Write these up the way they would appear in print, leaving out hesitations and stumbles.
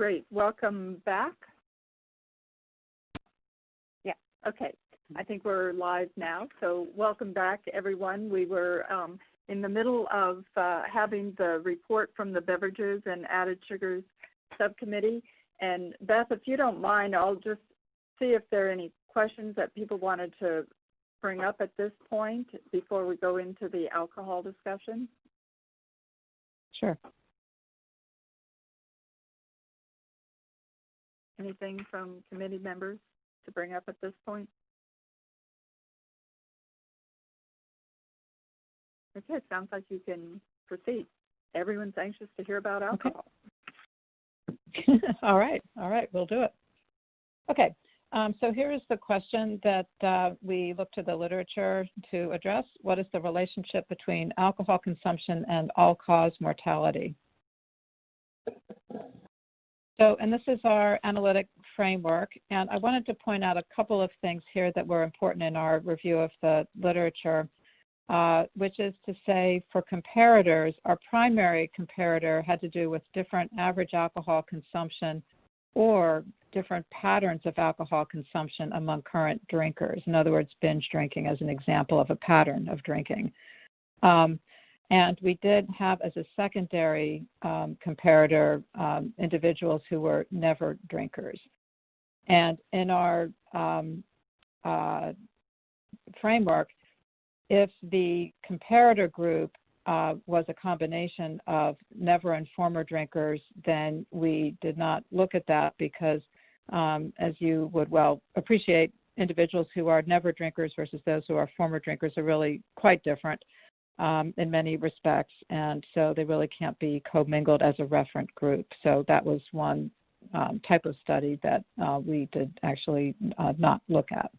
great. Welcome back. Yeah, okay. I think we're live now, so welcome back, everyone. We were in the middle of having the report from the Beverages and Added Sugars Subcommittee. And Beth, if you don't mind, I'll just see if there are any questions that people wanted to bring up at this point before we go into the alcohol discussion. Sure. Anything from committee members to bring up at this point? Okay, it sounds like you can proceed. Everyone's anxious to hear about alcohol. Okay. All right, we'll do it. Okay, so here is the question that we look to the literature to address. What is the relationship between alcohol consumption and all-cause mortality? So, and this is our analytic framework, and I wanted to point out a couple of things here that were important in our review of the literature. Which is to say, for comparators, our primary comparator had to do with different average alcohol consumption or different patterns of alcohol consumption among current drinkers. In other words, binge drinking as an example of a pattern of drinking. And we did have as a secondary comparator individuals who were never drinkers. And in our framework, if the comparator group was a combination of never and former drinkers, then we did not look at that because, as you would well appreciate, individuals who are never drinkers versus those who are former drinkers are really quite different in many respects, and so they really can't be commingled as a referent group. So that was one type of study that we did actually not look at.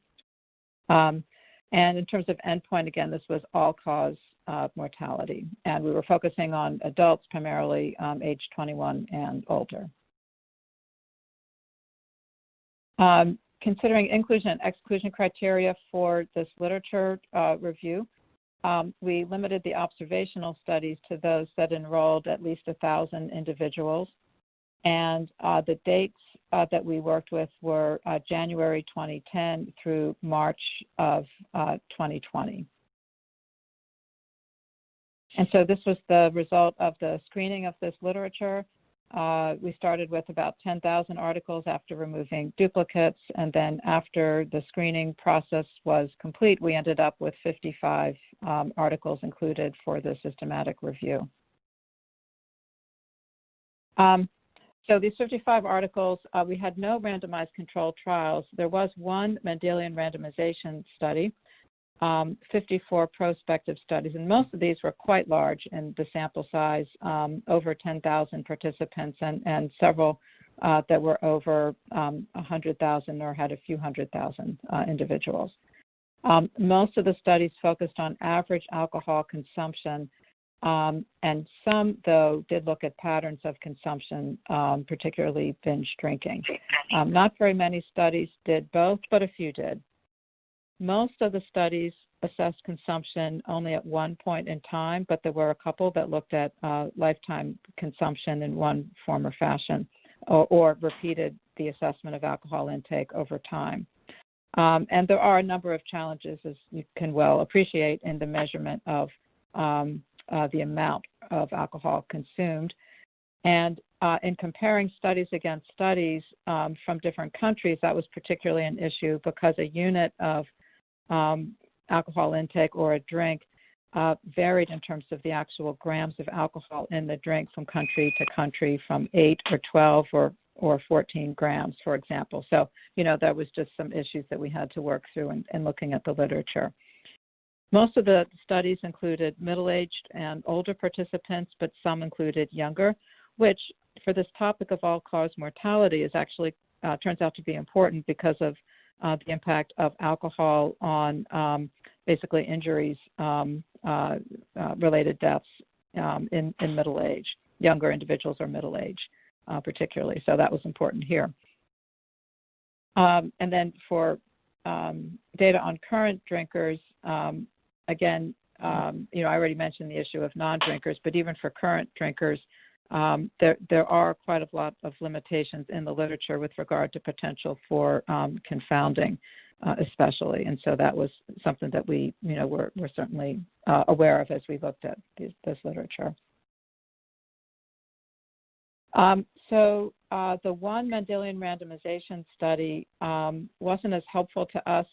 And in terms of endpoint, again, this was all-cause mortality. And we were focusing on adults, primarily age 21 and older. Considering inclusion and exclusion criteria for this literature review, we limited the observational studies to those that enrolled at least 1,000 individuals. And the dates that we worked with were January 2010 through March of 2020. And so this was the result of the screening of this literature. We started with about 10,000 articles after removing duplicates, and then after the screening process was complete, we ended up with 55 articles included for the systematic review. So these 55 articles, we had no randomized controlled trials. There was one Mendelian randomization study, 54 prospective studies, and most of these were quite large in the sample size, over 10,000 participants, and several that were over 100,000 or had a few 100,000 individuals. Most of the studies focused on average alcohol consumption, and some, though, did look at patterns of consumption, particularly binge drinking. Not very many studies did both, but a few did. Most of the studies assessed consumption only at one point in time, but there were a couple that looked at lifetime consumption in one form or fashion, or repeated the assessment of alcohol intake over time. And there are a number of challenges, as you can well appreciate, in the measurement of the amount of alcohol consumed. And in comparing studies against studies from different countries, that was particularly an issue because a unit of alcohol intake or a drink varied in terms of the actual grams of alcohol in the drink from country to country, from 8 or 12 or 14 grams, for example. So, there was just some issues that we had to work through in looking at the literature. Most of the studies included middle-aged and older participants, but some included younger, which for this topic of all-cause mortality is actually turns out to be important because of the impact of alcohol on basically injuries related deaths in middle age, younger individuals or middle age particularly. So that was important here. And then for data on current drinkers, again, I already mentioned the issue of non-drinkers, but even for current drinkers, there are quite a lot of limitations in the literature with regard to potential for confounding, especially. And so that was something that we, were certainly aware of as we looked at this literature. So the one Mendelian randomization study wasn't as helpful to us,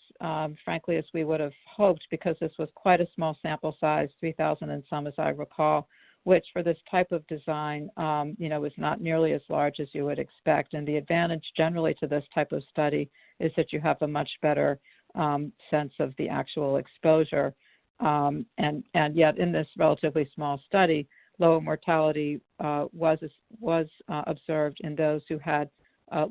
frankly, as we would have hoped, because this was quite a small sample size, 3,000 and some, as I recall, which for this type of design, is not nearly as large as you would expect. And the advantage generally to this type of study is that you have a much better sense of the actual exposure. And yet in this relatively small study, lower mortality was observed in those who had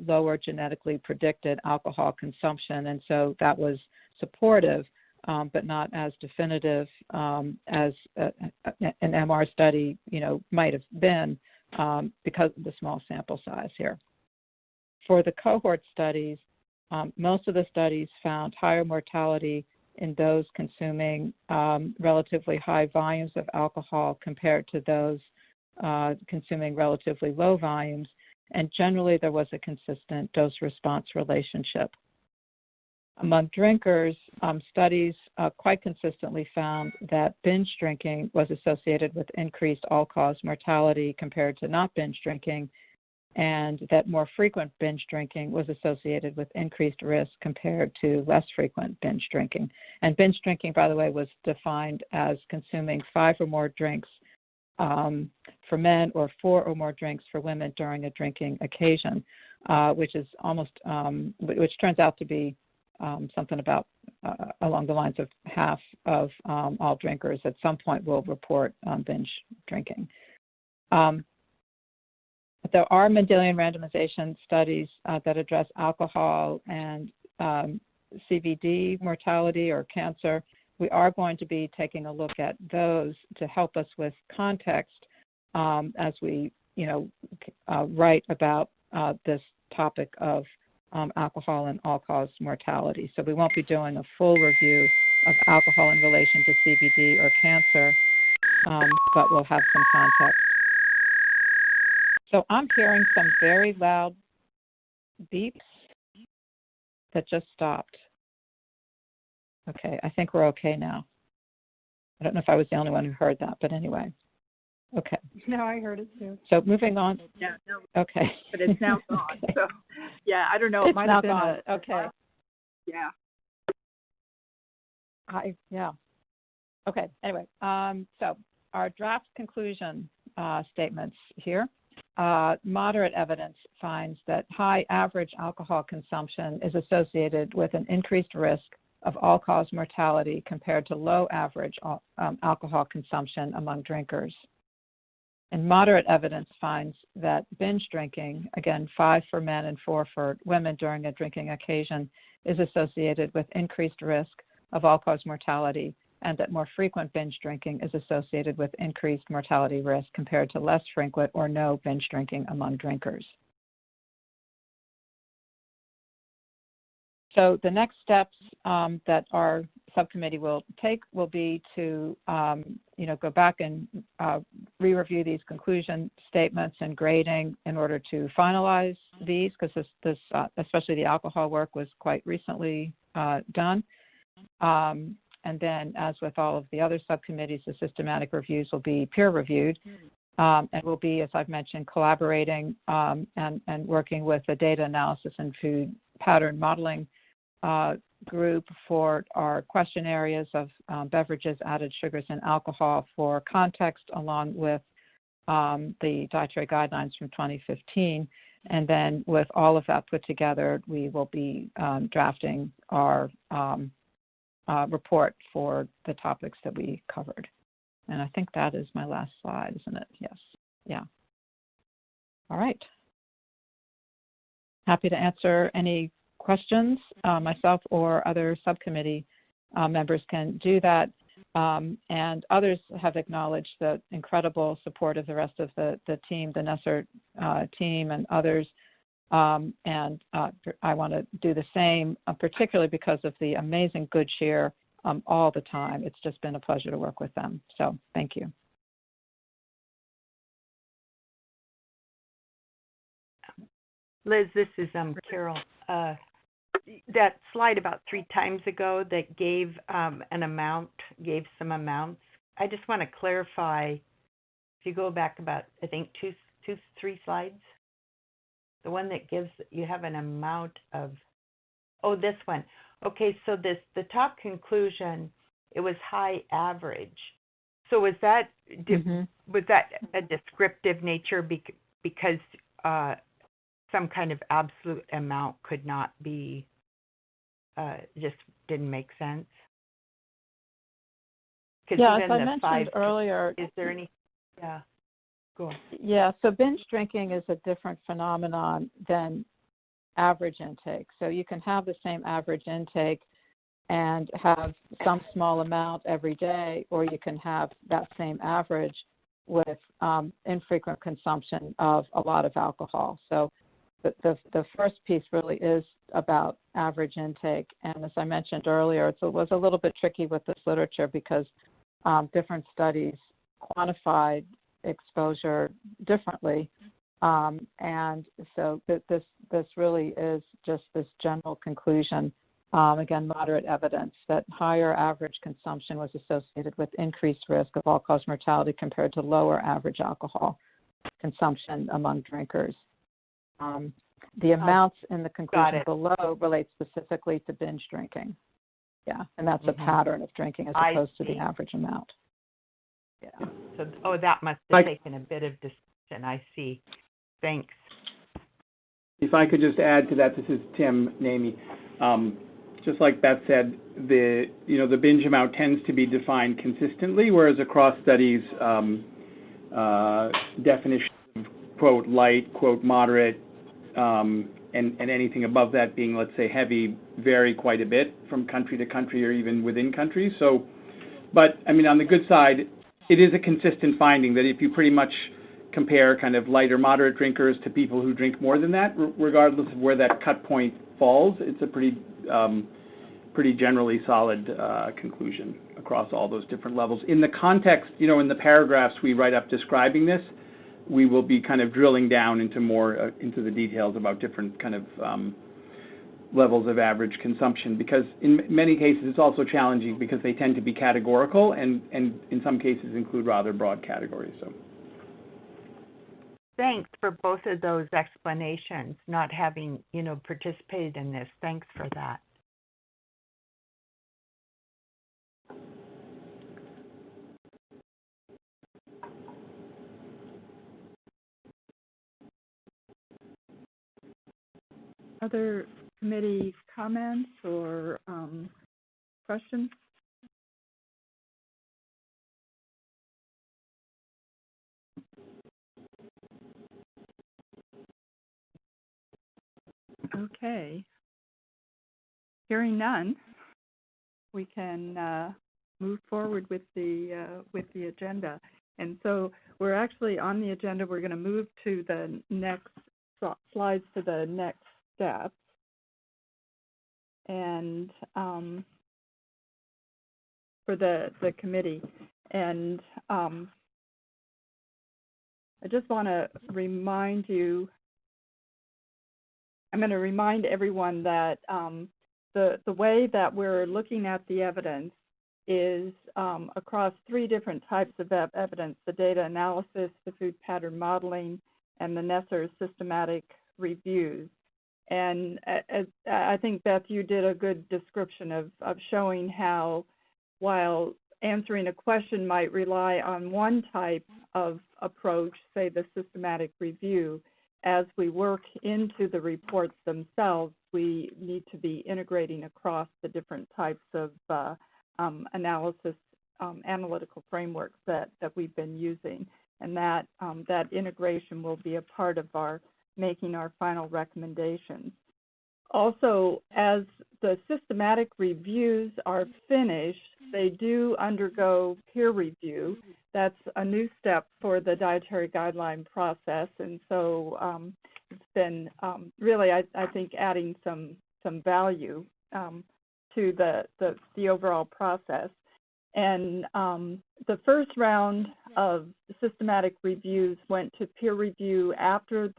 lower genetically predicted alcohol consumption. And so that was supportive, but not as definitive as an MR study, might have been because of the small sample size here. For the cohort studies, most of the studies found higher mortality in those consuming relatively high volumes of alcohol compared to those consuming relatively low volumes, and generally there was a consistent dose-response relationship. Among drinkers, studies quite consistently found that binge drinking was associated with increased all-cause mortality compared to not binge drinking, and that more frequent binge drinking was associated with increased risk compared to less frequent binge drinking. And binge drinking, by the way, was defined as consuming 5 or more drinks for men or 4 or more drinks for women during a drinking occasion, which is which turns out to be something about along the lines of half of all drinkers at some point will report binge drinking. There are Mendelian randomization studies that address alcohol and CVD mortality or cancer. We are going to be taking a look at those to help us with context as we, write about this topic of alcohol and all-cause mortality. So we won't be doing a full review of alcohol in relation to CVD or cancer, but we'll have some context. So I'm hearing some very loud beeps that just stopped. Okay, I think we're okay now. I don't know if I was the only one who heard that, but anyway. Okay. No, I heard it too. So moving on. Yeah, no. Okay. But it's now gone. Okay. So, yeah, I don't know. It it's might now have been gone. Okay. Yeah. Yeah. Okay. Anyway, so our draft conclusion statements here. Moderate evidence finds that high average alcohol consumption is associated with an increased risk of all-cause mortality compared to low average alcohol consumption among drinkers. And moderate evidence finds that binge drinking, again, 5 for men and 4 for women during a drinking occasion, is associated with increased risk of all-cause mortality, and that more frequent binge drinking is associated with increased mortality risk compared to less frequent or no binge drinking among drinkers. So the next steps that our subcommittee will take will be to, go back and re-review these conclusion statements and grading in order to finalize these, because this especially the alcohol work, was quite recently done. And then, as with all of the other subcommittees, the systematic reviews will be peer-reviewed, and will be, as I've mentioned, collaborating and working with the data analysis and food pattern modeling group for our question areas of beverages, added sugars, and alcohol for context, along with the dietary guidelines from 2015. And then with all of that put together, we will be drafting our report for the topics that we covered. And I think that is my last slide, isn't it? Yes. Yeah. All right. Happy to answer any questions. Myself or other subcommittee members can do that. And others have acknowledged the incredible support of the rest of the team, the Nesser team and others. And I want to do the same, particularly because of the amazing good cheer all the time. It's just been a pleasure to work with them. So thank you. Liz, this is Carol. That slide about 3 times ago that gave an amount, gave some amounts. I just want to clarify. If you go back about, I think, 3 slides, the one that gives, you have an amount of, oh, this one. Okay, so the top conclusion, it was high average. So was that a descriptive nature because some kind of absolute amount could not be, just didn't make sense? Yeah, as I mentioned earlier. Is there any, yeah, go on. Yeah, so binge drinking is a different phenomenon than average intake. So you can have the same average intake and have some small amount every day, or you can have that same average with infrequent consumption of a lot of alcohol. So the first piece really is about average intake. And as I mentioned earlier, it was a little bit tricky with this literature because different studies quantified exposure differently. And so this really is just this general conclusion, again, moderate evidence that higher average consumption was associated with increased risk of all-cause mortality compared to lower average alcohol consumption among drinkers. The amounts in the conclusion below relate specifically to binge drinking. Yeah, and that's a pattern of drinking as opposed to the average amount. Yeah. So, that must have taken a bit of discussion. I see. Thanks. If I could just add to that, this is Tim Namey. Just like Beth said, the binge amount tends to be defined consistently, whereas across studies, definitions of quote light, quote moderate, and anything above that being, let's say, heavy, vary quite a bit from country to country or even within countries. So, but I mean, on the good side, it is a consistent finding that if you pretty much compare kind of light or moderate drinkers to people who drink more than that, regardless of where that cut point falls, it's a pretty generally solid conclusion across all those different levels. In the context, in the paragraphs we write up describing this, we will be kind of drilling down into more into the details about different kind of levels of average consumption, because in many cases it's also challenging because they tend to be categorical and in some cases include rather broad categories. So. Thanks for both of those explanations, not having, participated in this. Thanks for that. Other committee comments or questions? Okay. Hearing none, we can move forward with the agenda. And so we're actually on the agenda. We're going to move to the next slides to the next steps. And for the committee. And I just want to remind you, I'm going to remind everyone that the way that we're looking at the evidence is across 3 different types of evidence: the data analysis, the food pattern modeling, and the Nesser systematic reviews. And I think, Beth, you did a good description of showing how, while answering a question might rely on one type of approach, say the systematic review, as we work into the reports themselves, we need to be integrating across the different types of analytical frameworks that we've been using. And that integration will be a part of our making our final recommendations. Also, as the systematic reviews are finished, they do undergo peer review. That's a new step for the dietary guideline process, and so it's been really, I think, adding some value to the overall process. And the first round of systematic reviews went to peer review after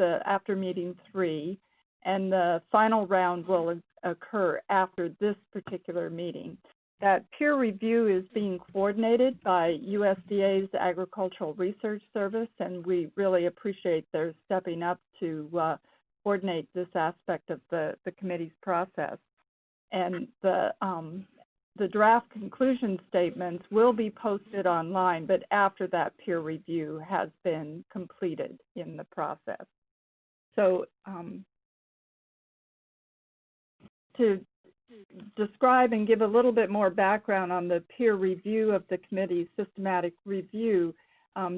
meeting 3, and the final round will occur after this particular meeting. That peer review is being coordinated by USDA's Agricultural Research Service, and we really appreciate their stepping up to coordinate this aspect of the committee's process. And the draft conclusion statements will be posted online, but after that peer review has been completed in the process. So to describe and give a little bit more background on the peer review of the committee's systematic review,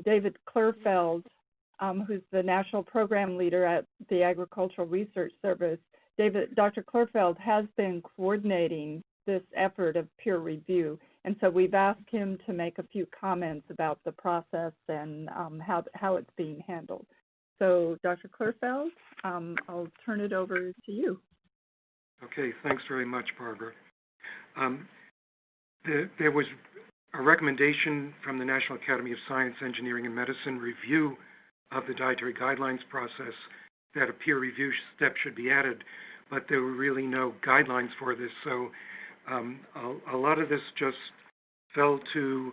David Klurfeld, who's the National Program Leader at the Agricultural Research Service, Dr. Klurfeld has been coordinating this effort of peer review, and so we've asked him to make a few comments about the process and how it's being handled. So, Dr. Klurfeld, I'll turn it over to you. Okay, thanks very much, Barbara. There was a recommendation from the National Academy of Science, Engineering, and Medicine review of the dietary guidelines process that a peer review step should be added, but there were really no guidelines for this, so a lot of this just fell to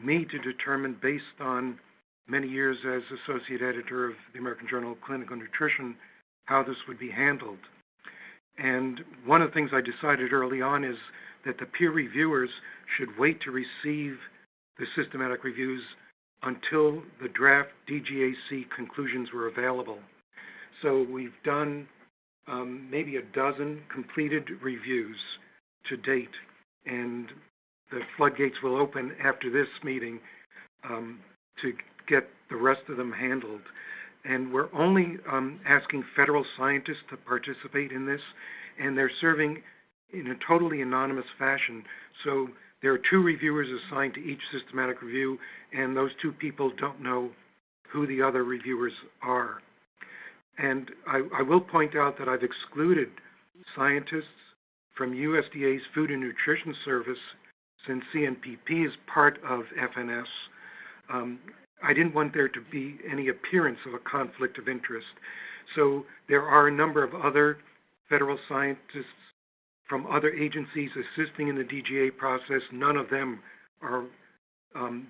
me to determine, based on many years as associate editor of the American Journal of Clinical Nutrition, how this would be handled. And one of the things I decided early on is that the peer reviewers should wait to receive the systematic reviews until the draft DGAC conclusions were available. So we've done maybe a dozen completed reviews to date, and the floodgates will open after this meeting to get the rest of them handled. And we're only asking federal scientists to participate in this, and they're serving in a totally anonymous fashion. So there are 2 reviewers assigned to each systematic review, and those 2 people don't know who the other reviewers are. And I will point out that I've excluded scientists from USDA's Food and Nutrition Service, since CNPP is part of FNS. I didn't want there to be any appearance of a conflict of interest. So there are a number of other federal scientists from other agencies assisting in the DGA process. None of them are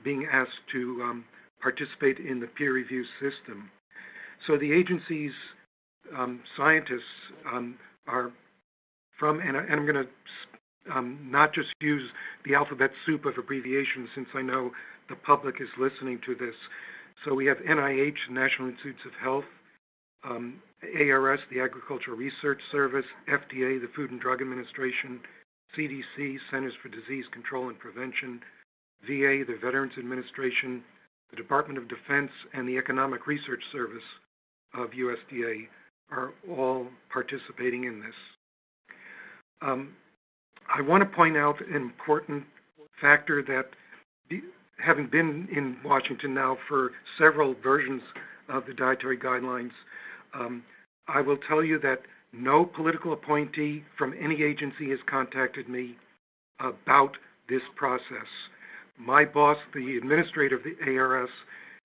being asked to participate in the peer review system. So the agency's scientists are from, and I'm going to not just use the alphabet soup of abbreviations, since I know the public is listening to this. So we have NIH, National Institutes of Health, ARS, the Agricultural Research Service, FDA, the Food and Drug Administration, CDC, Centers for Disease Control and Prevention, VA, the Veterans Administration, the Department of Defense, and the Economic Research Service of USDA are all participating in this. I want to point out an important factor that, having been in Washington now for several versions of the dietary guidelines, I will tell you that no political appointee from any agency has contacted me about this process. My boss, the administrator of the ARS,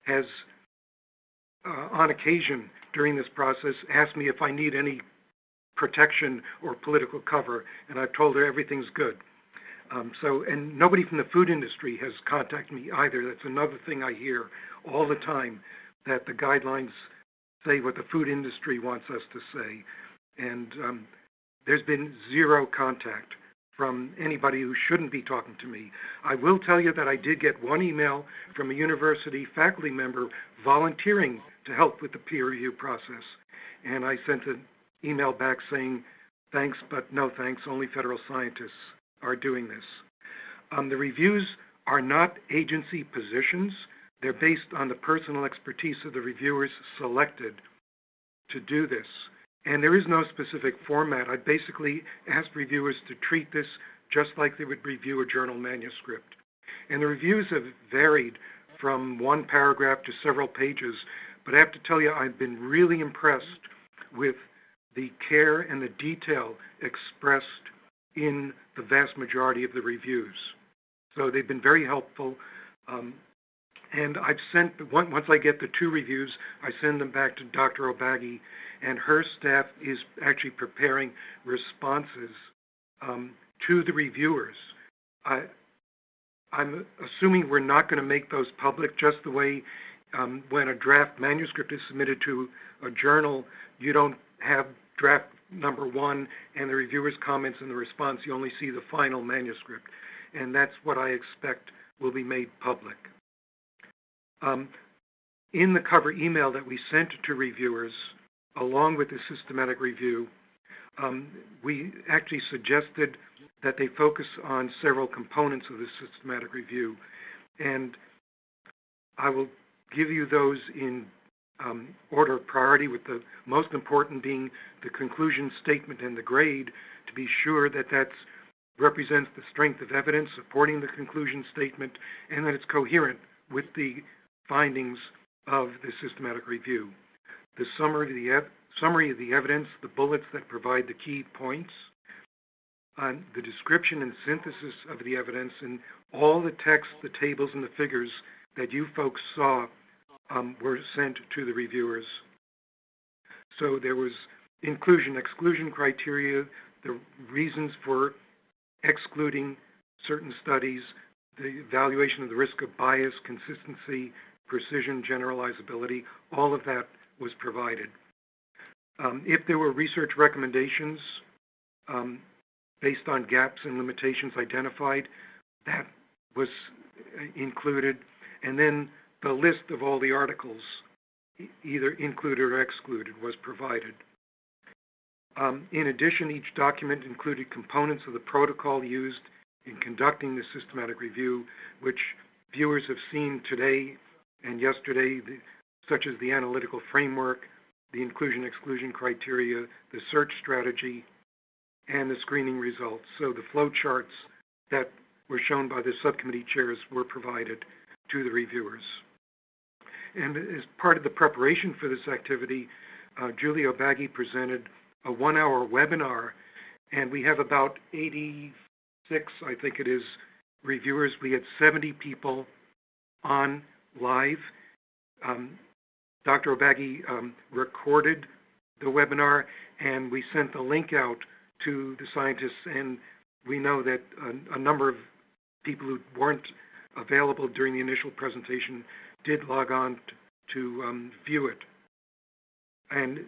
has on occasion during this process asked me if I need any protection or political cover, and I've told her everything's good. And nobody from the food industry has contacted me either. That's another thing I hear all the time, that the guidelines say what the food industry wants us to say. And there's been zero contact from anybody who shouldn't be talking to me. I will tell you that I did get one email from a university faculty member volunteering to help with the peer review process. And I sent an email back saying, thanks, but no thanks, only federal scientists are doing this. The reviews are not agency positions. They're based on the personal expertise of the reviewers selected to do this. And there is no specific format. I basically asked reviewers to treat this just like they would review a journal manuscript. And the reviews have varied from one paragraph to several pages, but I have to tell you, I've been really impressed with the care and the detail expressed in the vast majority of the reviews. So they've been very helpful. And I've sent, once I get the 2 reviews, I send them back to Dr. O'Baggy, and her staff is actually preparing responses to the reviewers. I'm assuming we're not going to make those public, just the way when a draft manuscript is submitted to a journal, you don't have draft number 1 and the reviewer's comments and the response. You only see the final manuscript. And that's what I expect will be made public. In the cover email that we sent to reviewers, along with the systematic review, we actually suggested that they focus on several components of the systematic review. And I will give you those in order of priority, with the most important being the conclusion statement and the grade, to be sure that that represents the strength of evidence supporting the conclusion statement and that it's coherent with the findings of the systematic review. The summary of the evidence, the bullets that provide the key points, the description and synthesis of the evidence, and all the text, the tables, and the figures that you folks saw were sent to the reviewers. So there was inclusion, exclusion criteria, the reasons for excluding certain studies, the evaluation of the risk of bias, consistency, precision, generalizability, all of that was provided. If there were research recommendations based on gaps and limitations identified, that was included. And then the list of all the articles, either included or excluded, was provided. In addition, each document included components of the protocol used in conducting the systematic review, which viewers have seen today and yesterday, such as the Analytical Framework, the inclusion-exclusion criteria, the search strategy, and the screening results. So the flow charts that were shown by the subcommittee chairs were provided to the reviewers. And as part of the preparation for this activity, Julie O'Baggy presented a 1-hour webinar, and we have about 86, I think it is, reviewers. We had 70 people on live. Dr. O'Baggy recorded the webinar, and we sent the link out to the scientists, and we know that a number of people who weren't available during the initial presentation did log on to view it. And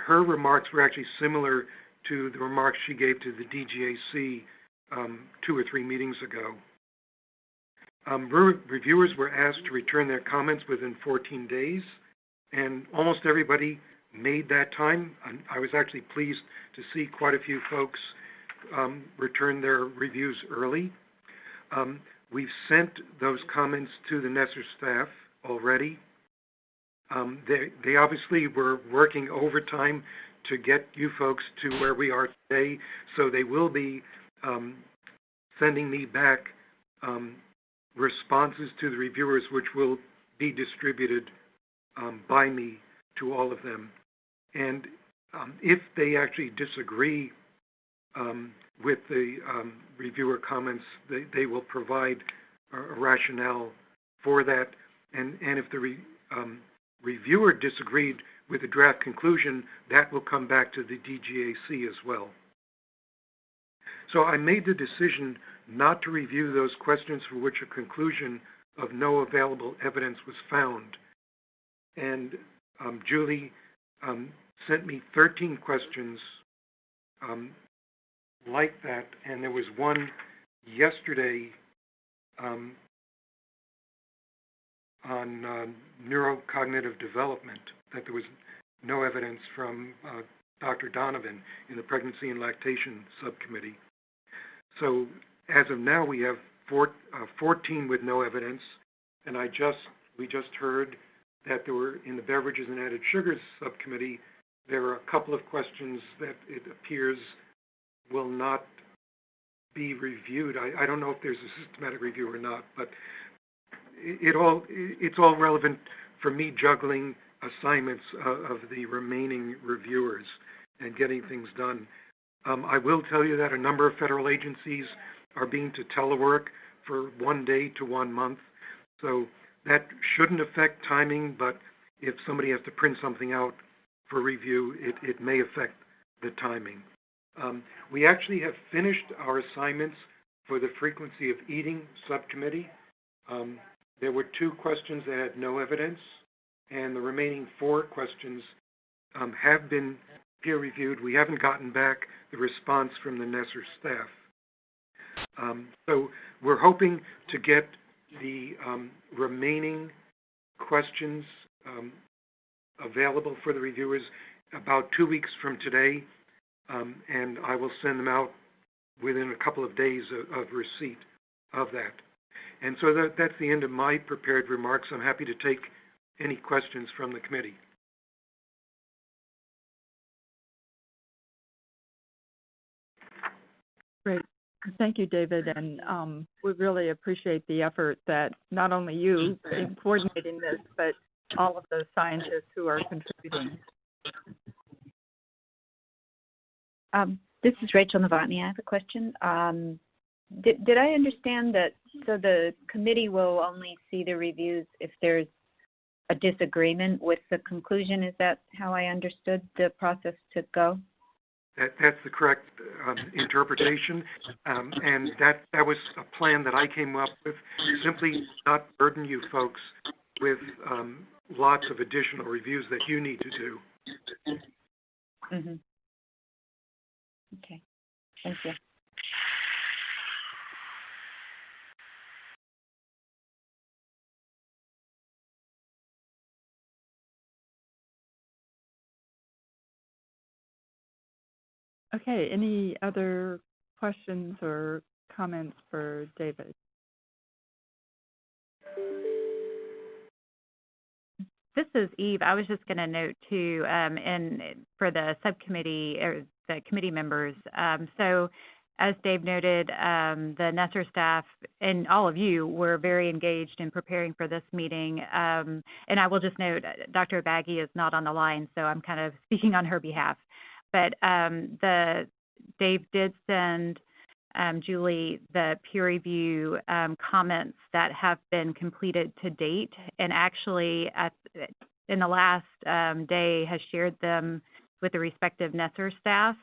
her remarks were actually similar to the remarks she gave to the DGAC 2 or 3 meetings ago. Reviewers were asked to return their comments within 14 days, and almost everybody made that time. I was actually pleased to see quite a few folks return their reviews early. We've sent those comments to the Nesser staff already. They obviously were working overtime to get you folks to where we are today, so they will be sending me back responses to the reviewers, which will be distributed by me to all of them. And if they actually disagree with the reviewer comments, they will provide a rationale for that. And if the reviewer disagreed with the draft conclusion, that will come back to the DGAC as well. So I made the decision not to review those questions for which a conclusion of no available evidence was found. And Julie sent me 13 questions like that, and there was one yesterday on neurocognitive development that there was no evidence from Dr. Donovan in the Pregnancy and Lactation Subcommittee. So as of now, we have 14 with no evidence, and we just heard that there were, in the Beverages and Added Sugars Subcommittee, there are a couple of questions that it appears will not be reviewed. I don't know if there's a systematic review or not, but it's all relevant for me juggling assignments of the remaining reviewers and getting things done. I will tell you that a number of federal agencies are being to telework for 1 day to 1 month. So That shouldn't affect timing, but if somebody has to print something out for review, it may affect the timing. We actually have finished our assignments for the frequency of eating subcommittee. There were 2 questions that had no evidence, and the remaining 4 questions have been peer-reviewed. We haven't gotten back the response from the NESR staff. So we're hoping to get the remaining questions available for the reviewers about 2 weeks from today, and I will send them out within a couple of days of receipt of that. And so that's the end of my prepared remarks. I'm happy to take any questions from the committee. Great. Thank you, David, and we really appreciate the effort that not only you in coordinating this, but all of the scientists who are contributing. This is Rachel Novotny. I have a question. Did I understand that, so the committee will only see the reviews if there's a disagreement with the conclusion? Is that how I understood the process to go? That's the correct interpretation, and that was a plan that I came up with, simply not burden you folks with lots of additional reviews that you need to do. Mm-hmm. Okay, thank you. Okay, any other questions or comments for David? This is Eve. I was just going to note too, and for the subcommittee or the committee members. So, as Dave noted, the NESR staff and all of you were very engaged in preparing for this meeting. And I will just note, Dr. Baggy is not on the line, so I'm kind of speaking on her behalf. But Dave did send Julie the peer review comments that have been completed to date, and actually in the last day has shared them with the respective NESR staff.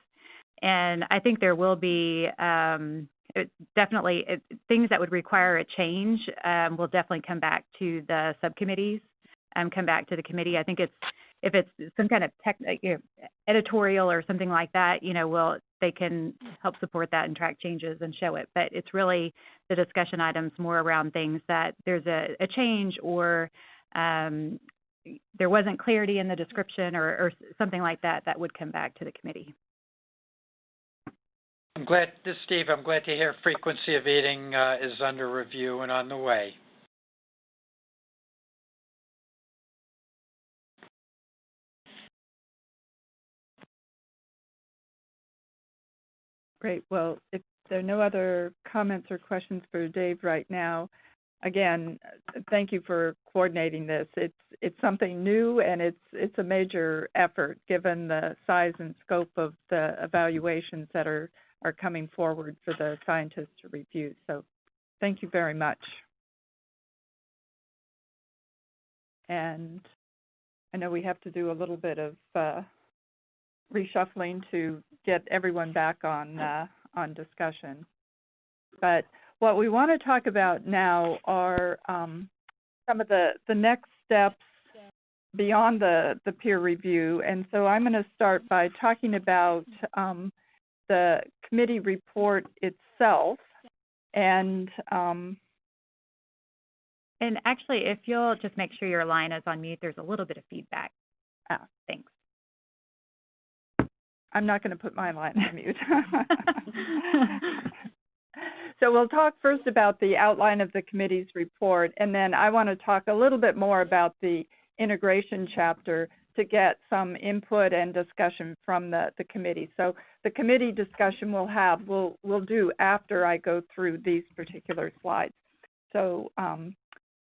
And I think there will be definitely things that would require a change will definitely come back to the subcommittees and come back to the committee. I think if it's some kind of editorial or something like that, they can help support that and track changes and show it. But it's really the discussion items more around things that there's a change or there wasn't clarity in the description or something like that that would come back to the committee. This is Steve. I'm glad to hear frequency of eating is under review and on the way. Great. Well, if there are no other comments or questions for Dave right now, again, thank you for coordinating this. It's something new, and it's a major effort given the size and scope of the evaluations that are coming forward for the scientists to review. So thank you very much. And I know we have to do a little bit of reshuffling to get everyone back on discussion. But what we want to talk about now are some of the next steps beyond the peer review. And so I'm going to start by talking about the committee report itself. And actually, if you'll just make sure your line is on mute, there's a little bit of feedback. Thanks. I'm not going to put my line on mute. So we'll talk first about the outline of the committee's report, and then I want to talk a little bit more about the integration chapter to get some input and discussion from the committee. So the committee discussion we'll do after I go through these particular slides. So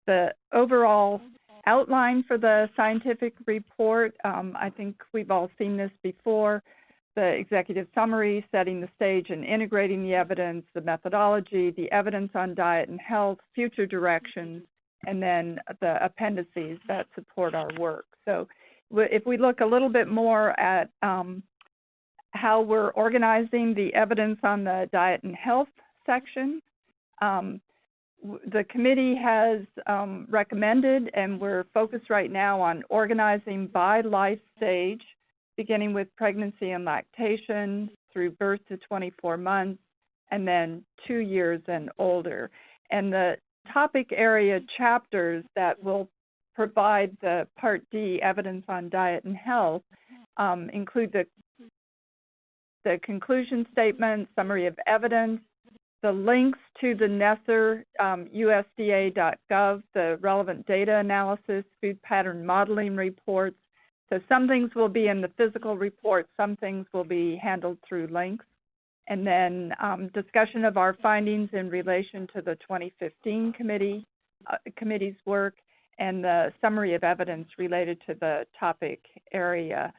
the overall outline for the scientific report, I think we've all seen this before. The executive summary, setting the stage and integrating the evidence, the methodology, the evidence on diet and health, future directions, and then the appendices that support our work. So if we look a little bit more at how we're organizing the evidence on the diet and health section, the committee has recommended, and we're focused right now on organizing by life stage, beginning with pregnancy and lactation through birth to 24 months, and then 2 years and older. And the topic area chapters that will provide the Part D evidence on diet and health include the conclusion statement, summary of evidence, the links to the NESR, USDA.gov, the relevant data analysis, food pattern modeling reports. So some things will be in the physical report, some things will be handled through links. And then discussion of our findings in relation to the 2015 committee's work, and the summary of evidence related to the topic area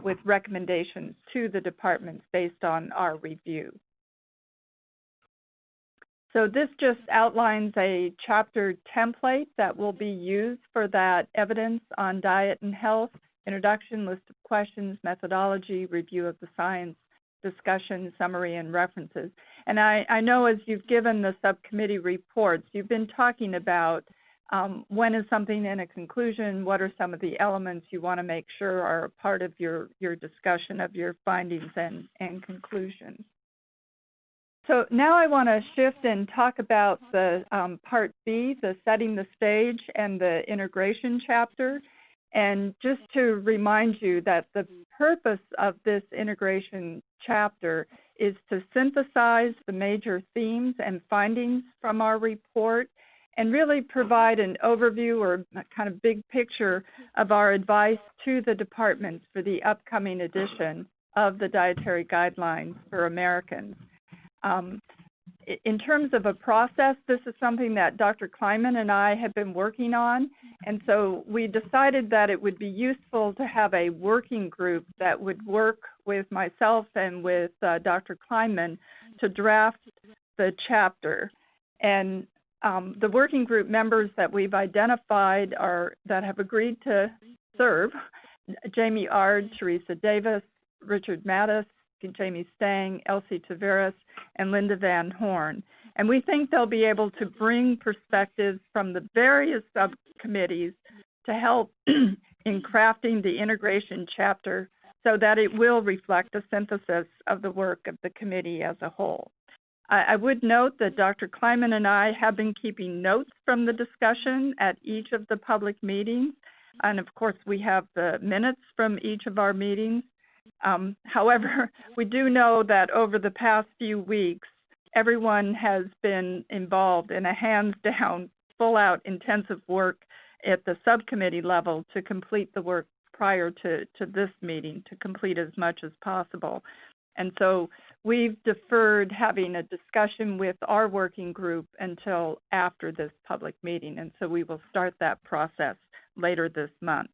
with recommendations to the departments based on our review. So this just outlines a chapter template that will be used for that evidence on diet and health: introduction, list of questions, methodology, review of the science, discussion, summary, and references. And I know as you've given the subcommittee reports, you've been talking about when is something in a conclusion, what are some of the elements you want to make sure are a part of your discussion of your findings and conclusions. So now I want to shift and talk about the Part B, the setting the stage and the integration chapter. And just to remind you that the purpose of this integration chapter is to synthesize the major themes and findings from our report and really provide an overview or a kind of big picture of our advice to the departments for the upcoming edition of the Dietary Guidelines for Americans. In terms of a process, this is something that Dr. Kleinman and I have been working on, and so we decided that it would be useful to have a working group that would work with myself and with Dr. Kleinman to draft the chapter. And the working group members that we've identified that have agreed to serve: Jamie Ard, Teresa Davis, Richard Mattis, Jamie Stang, Elsie Taveras, and Linda Van Horn. And we think they'll be able to bring perspectives from the various subcommittees to help in crafting the integration chapter so that it will reflect a synthesis of the work of the committee as a whole. I would note that Dr. Kleinman and I have been keeping notes from the discussion at each of the public meetings. And of course, we have the minutes from each of our meetings. However, we do know that over the past few weeks, everyone has been involved in a hands-down, full-out intensive work at the subcommittee level to complete the work prior to this meeting, to complete as much as possible. And so we've deferred having a discussion with our working group until after this public meeting, and so we will start that process later this month.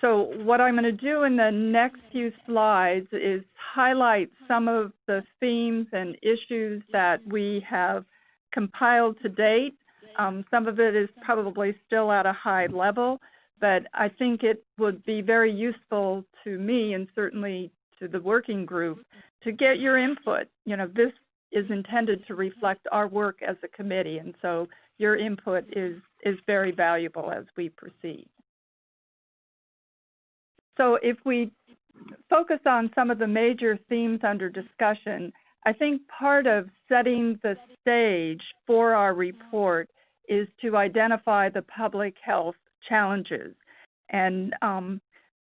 So what I'm going to do in the next few slides is highlight some of the themes and issues that we have compiled to date. Some of it is probably still at a high level, but I think it would be very useful to me and certainly to the working group to get your input. You know, this is intended to reflect our work as a committee, and so your input is very valuable as we proceed. So if we focus on some of the major themes under discussion, I think part of setting the stage for our report is to identify the public health challenges. And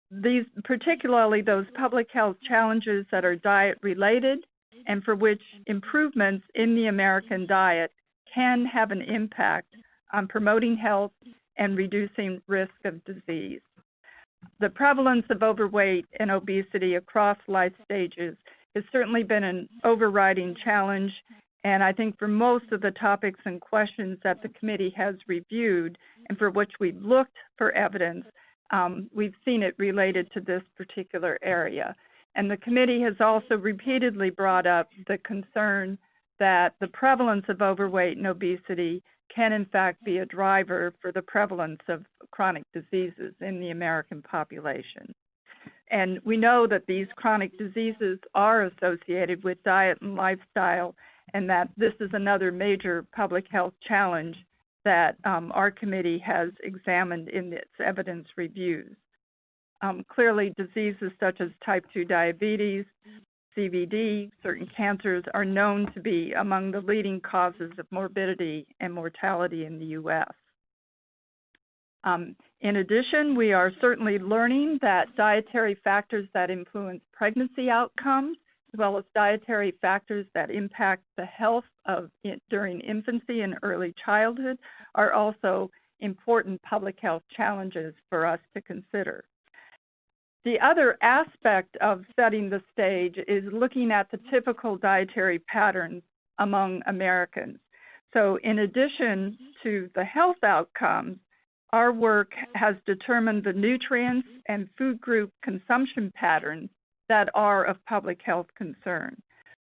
these, particularly those public health challenges that are diet related and for which improvements in the American diet can have an impact on promoting health and reducing risk of disease. The prevalence of overweight and obesity across life stages has certainly been an overriding challenge, and I think for most of the topics and questions that the committee has reviewed and for which we've looked for evidence, we've seen it related to this particular area. And the committee has also repeatedly brought up the concern that the prevalence of overweight and obesity can in fact be a driver for the prevalence of chronic diseases in the American population. And we know that these chronic diseases are associated with diet and lifestyle, and that this is another major public health challenge that our committee has examined in its evidence reviews. Clearly, diseases such as type 2 diabetes, CVD, certain cancers are known to be among the leading causes of morbidity and mortality in the U.S. In addition, we are certainly learning that dietary factors that influence pregnancy outcomes, as well as dietary factors that impact the health during infancy and early childhood, are also important public health challenges for us to consider. The other aspect of setting the stage is looking at the typical dietary patterns among Americans. So in addition to the health outcomes, our work has determined the nutrients and food group consumption patterns that are of public health concern.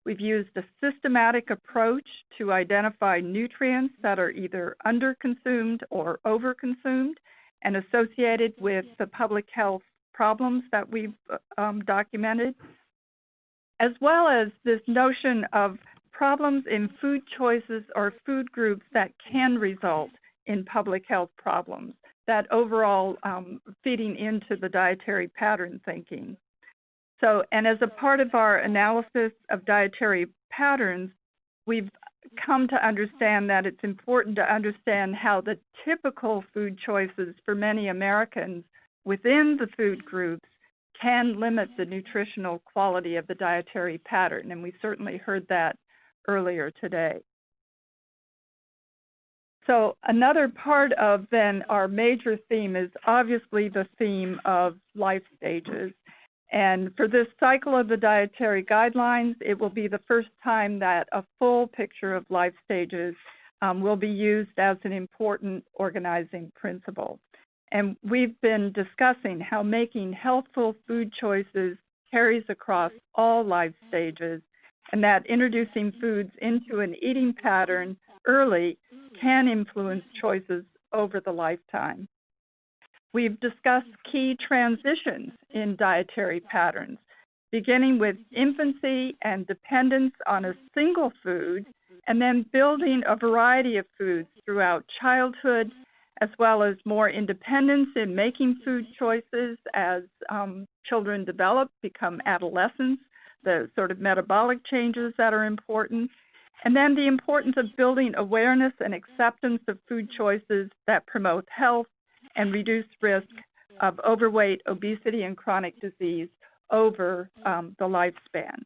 We've used a systematic approach to identify nutrients that are either underconsumed or overconsumed and associated with the public health problems that we've documented, as well as this notion of problems in food choices or food groups that can result in public health problems, that overall feeding into the dietary pattern thinking. So, and as a part of our analysis of dietary patterns, we've come to understand that it's important to understand how the typical food choices for many Americans within the food groups can limit the nutritional quality of the dietary pattern, and we certainly heard that earlier today. So another part of then our major theme is obviously the theme of life stages. And for this cycle of the dietary guidelines, it will be the first time that a full picture of life stages will be used as an important organizing principle. And we've been discussing how making healthful food choices carries across all life stages, and that introducing foods into an eating pattern early can influence choices over the lifetime. We've discussed key transitions in dietary patterns, beginning with infancy and dependence on a single food, and then building a variety of foods throughout childhood, as well as more independence in making food choices as children develop, become adolescents, the sort of metabolic changes that are important, and then the importance of building awareness and acceptance of food choices that promote health and reduce risk of overweight, obesity, and chronic disease over the lifespan.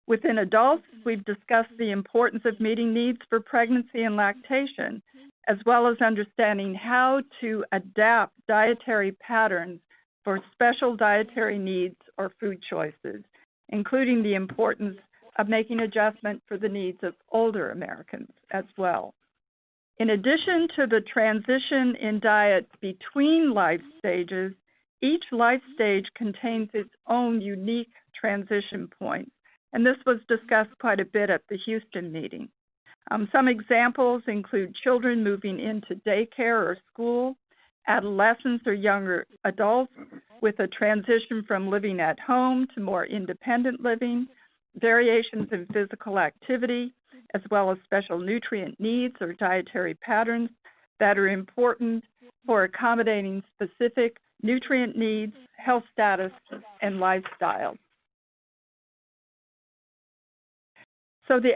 Within adults, we've discussed the importance of meeting needs for pregnancy and lactation, as well as understanding how to adapt dietary patterns for special dietary needs or food choices, including the importance of making adjustment for the needs of older Americans as well. In addition to the transition in diet between life stages, each life stage contains its own unique transition points, and this was discussed quite a bit at the Houston meeting. Some examples include children moving into daycare or school, adolescents or younger adults with a transition from living at home to more independent living, variations in physical activity, as well as special nutrient needs or dietary patterns that are important for accommodating specific nutrient needs, health status, and lifestyle. So the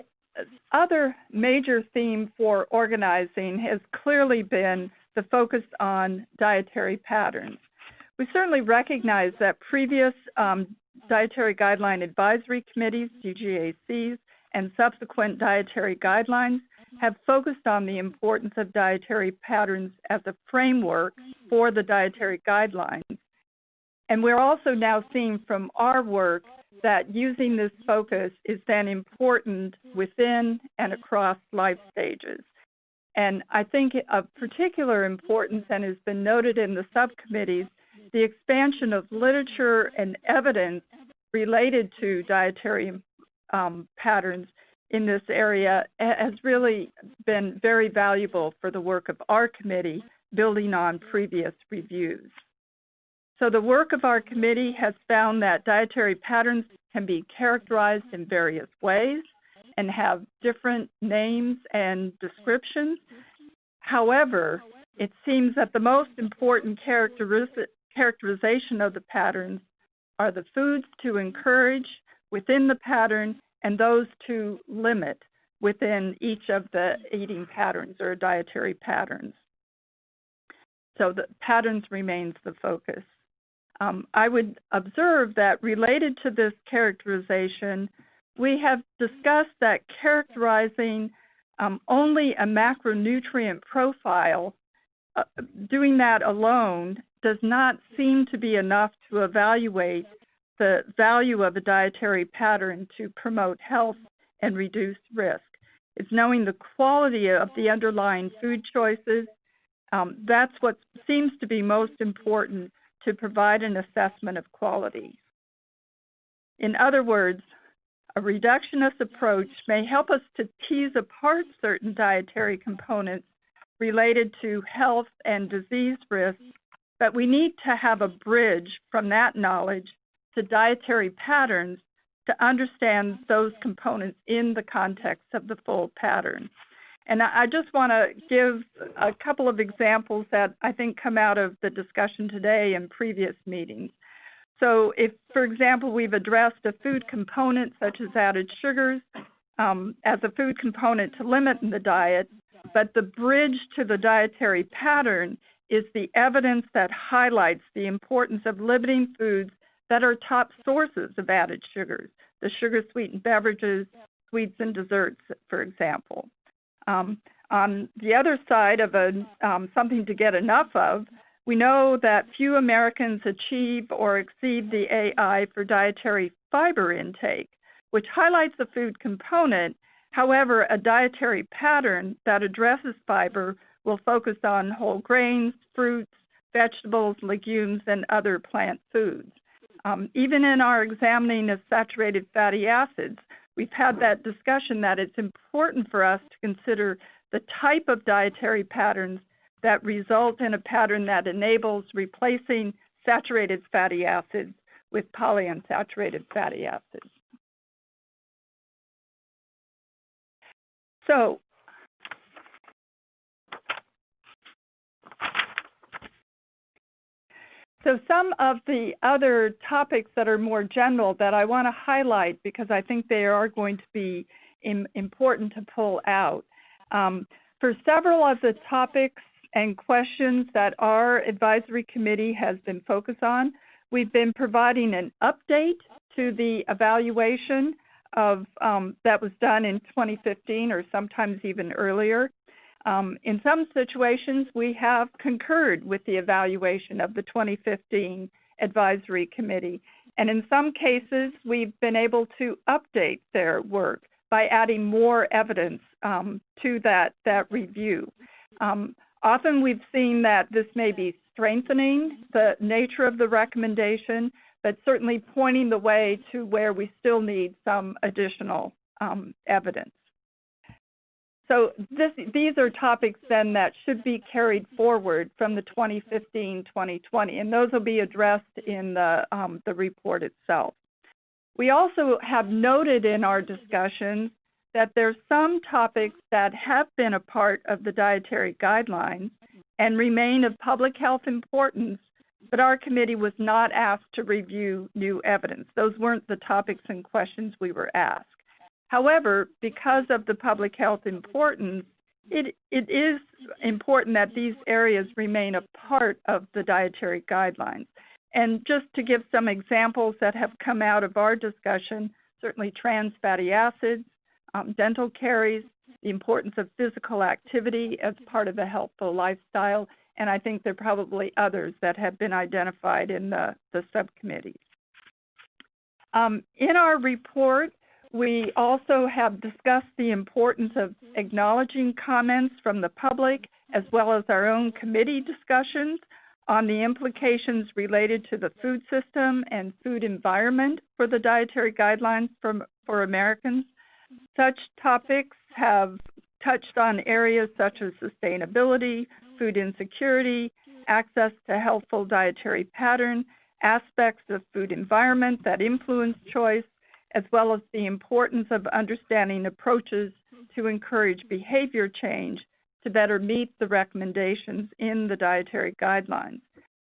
other major theme for organizing has clearly been the focus on dietary patterns. We certainly recognize that previous dietary guideline advisory committees, DGACs, and subsequent dietary guidelines have focused on the importance of dietary patterns as a framework for the dietary guidelines. And we're also now seeing from our work that using this focus is then important within and across life stages. And I think of particular importance, and has been noted in the subcommittees, the expansion of literature and evidence related to dietary patterns in this area has really been very valuable for the work of our committee, building on previous reviews. So the work of our committee has found that dietary patterns can be characterized in various ways and have different names and descriptions. However, it seems that the most important characterization of the patterns are the foods to encourage within the pattern and those to limit within each of the eating patterns or dietary patterns. So the patterns remains the focus. I would observe that related to this characterization, we have discussed that characterizing only a macronutrient profile, doing that alone does not seem to be enough to evaluate the value of a dietary pattern to promote health and reduce risk. It's knowing the quality of the underlying food choices. That's what seems to be most important to provide an assessment of quality. In other words, a reductionist approach may help us to tease apart certain dietary components related to health and disease risks, but we need to have a bridge from that knowledge to dietary patterns to understand those components in the context of the full pattern. And I just want to give a couple of examples that I think come out of the discussion today and previous meetings. So if, for example, we've addressed a food component such as added sugars as a food component to limit in the diet, but the bridge to the dietary pattern is the evidence that highlights the importance of limiting foods that are top sources of added sugars, the sugar-sweetened beverages, sweets, and desserts, for example. On the other side of something to get enough of, we know that few Americans achieve or exceed the AI for dietary fiber intake, which highlights the food component. However, a dietary pattern that addresses fiber will focus on whole grains, fruits, vegetables, legumes, and other plant foods. Even in our examining of saturated fatty acids, we've had that discussion that it's important for us to consider the type of dietary patterns that result in a pattern that enables replacing saturated fatty acids with polyunsaturated fatty acids. So, some of the other topics that are more general that I want to highlight because I think they are going to be important to pull out. For several of the topics and questions that our advisory committee has been focused on, we've been providing an update to the evaluation of that was done in 2015 or sometimes even earlier. In some situations, we have concurred with the evaluation of the 2015 advisory committee. And in some cases, we've been able to update their work by adding more evidence to that review. Often we've seen that this may be strengthening the nature of the recommendation, but certainly pointing the way to where we still need some additional evidence. So these are topics then that should be carried forward from the 2015-2020, and those will be addressed in the report itself. We also have noted in our discussions that there's some topics that have been a part of the dietary guidelines and remain of public health importance, but our committee was not asked to review new evidence. Those weren't the topics and questions we were asked. However, because of the public health importance, it is important that these areas remain a part of the dietary guidelines. And just to give some examples that have come out of our discussion, certainly trans fatty acids, dental caries, the importance of physical activity as part of a healthful lifestyle, and I think there are probably others that have been identified in the subcommittees. In our report, we also have discussed the importance of acknowledging comments from the public as well as our own committee discussions on the implications related to the food system and food environment for the dietary guidelines for Americans. Such topics have touched on areas such as sustainability, food insecurity, access to healthful dietary pattern, aspects of food environment that influence choice, as well as the importance of understanding approaches to encourage behavior change to better meet the recommendations in the dietary guidelines.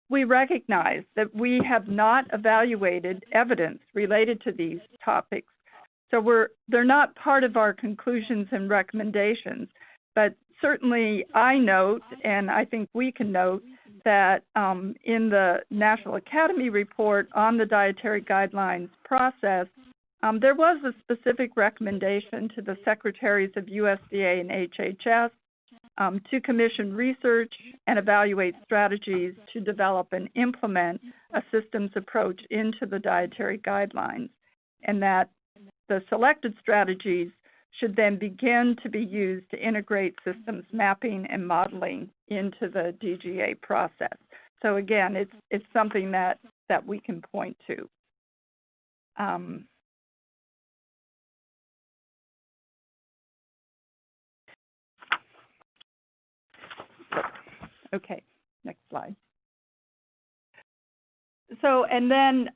We recognize that we have not evaluated evidence related to these topics, so they're not part of our conclusions and recommendations, but certainly I note, and I think we can note, that in the National Academy report on the dietary guidelines process, there was a specific recommendation to the secretaries of USDA and HHS to commission research and evaluate strategies to develop and implement a systems approach into the dietary guidelines, and that the selected strategies should then begin to be used to integrate systems mapping and modeling into the DGA process. So again, it's something that we can point to. Okay, next slide. So, and then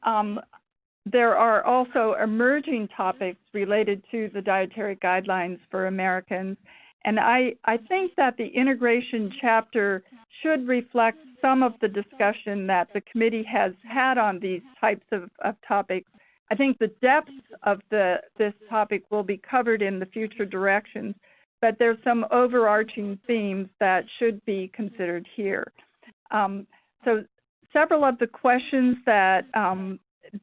there are also emerging topics related to the dietary guidelines for Americans. And I think that the integration chapter should reflect some of the discussion that the committee has had on these types of topics. I think the depth of this topic will be covered in the future directions, but there's some overarching themes that should be considered here. So several of the questions that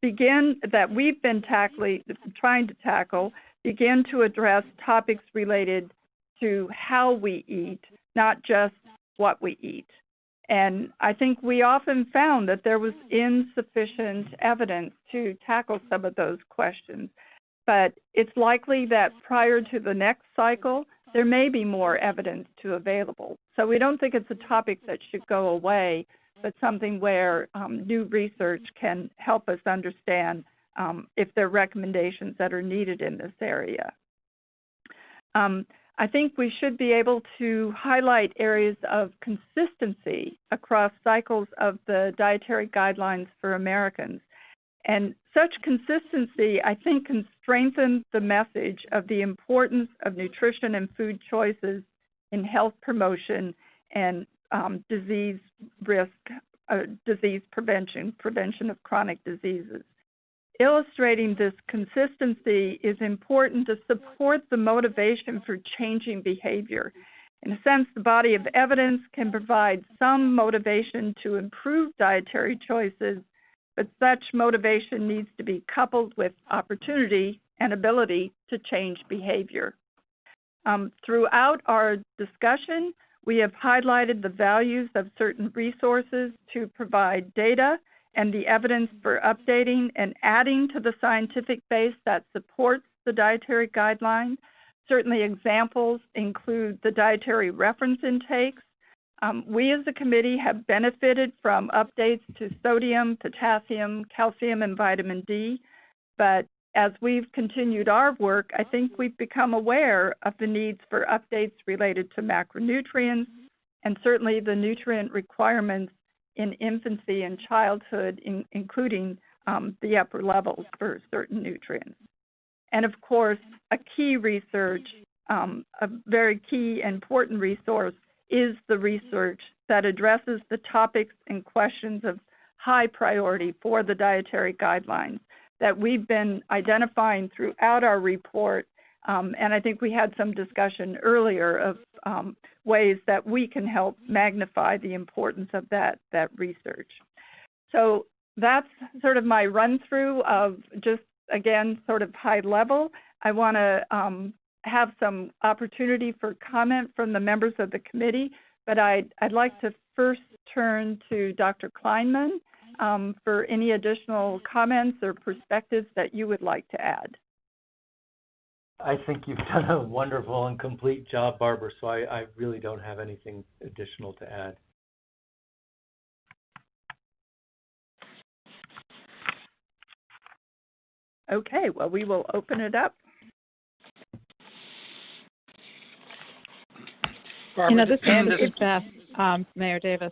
we've been trying to tackle begin to address topics related to how we eat, not just what we eat. And I think we often found that there was insufficient evidence to tackle some of those questions. But it's likely that prior to the next cycle, there may be more evidence available. So we don't think it's a topic that should go away, but something where new research can help us understand if there are recommendations that are needed in this area. I think we should be able to highlight areas of consistency across cycles of the dietary guidelines for Americans. And such consistency, I think, can strengthen the message of the importance of nutrition and food choices in health promotion and disease risk, disease prevention of chronic diseases. Illustrating this consistency is important to support the motivation for changing behavior. In a sense, the body of evidence can provide some motivation to improve dietary choices, but such motivation needs to be coupled with opportunity and ability to change behavior. Throughout our discussion, we have highlighted the values of certain resources to provide data and the evidence for updating and adding to the scientific base that supports the dietary guideline. Certainly examples include the dietary reference intakes. We as a committee have benefited from updates to sodium, potassium, calcium, and vitamin D, but as we've continued our work, I think we've become aware of the needs for updates related to macronutrients and certainly the nutrient requirements in infancy and childhood, including the upper levels for certain nutrients. And of course, a key research, a very key important resource is the research that addresses the topics and questions of high priority for the dietary guidelines that we've been identifying throughout our report. And I think we had some discussion earlier of ways that we can help magnify the importance of that research. So that's sort of my run through of just, again, sort of high level. I want to have some opportunity for comment from the members of the committee, but I'd like to first turn to Dr. Kleinman for any additional comments or perspectives that you would like to add. I think you've done a wonderful and complete job, Barbara, so I really don't have anything additional to add. Okay, well, we will open it up. Barbara, this is Beth, Mayor Davis.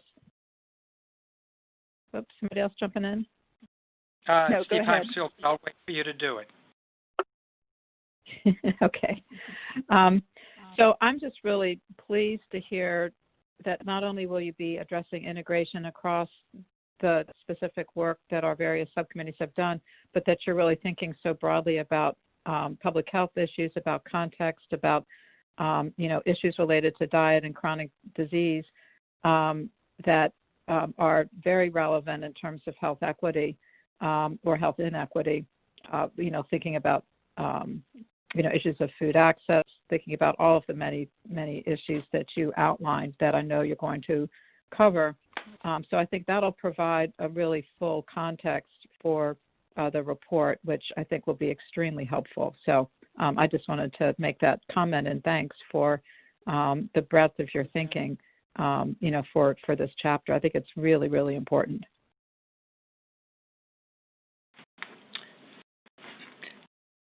Oops, somebody else jumping in? No, Steve go ahead. Heimsfield, I'll wait for you to do it. Okay. So I'm just really pleased to hear that not only will you be addressing integration across the specific work that our various subcommittees have done, but that you're really thinking so broadly about public health issues, about context, about issues related to diet and chronic disease that are very relevant in terms of health equity or health inequity. Thinking about issues of food access, thinking about all of the many, many issues that you outlined that I know you're going to cover. So I think that'll provide a really full context for the report, which I think will be extremely helpful. So I just wanted to make that comment, and thanks for the breadth of your thinking, for this chapter. I think it's really, really important.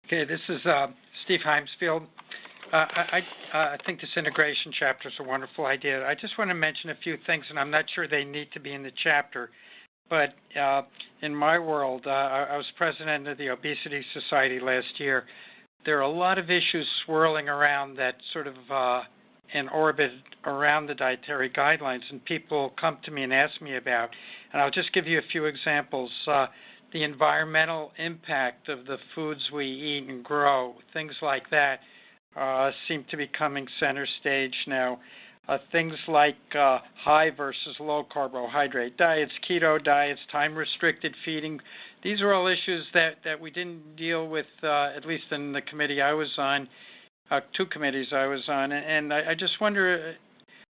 Okay, this is Steve Heimsfield. I think this integration chapter is a wonderful idea. I just want to mention a few things, and I'm not sure they need to be in the chapter. But in my world, I was president of the Obesity Society last year. There are a lot of issues swirling around that sort of in orbit around the dietary guidelines, and people come to me and ask me about. And I'll just give you a few examples. The environmental impact of the foods we eat and grow, things like that, seem to be coming center stage now. Things like high versus low carbohydrate diets, keto diets, time-restricted feeding. These are all issues that we didn't deal with, at least in the committee I was on, two committees I was on. And I just wonder,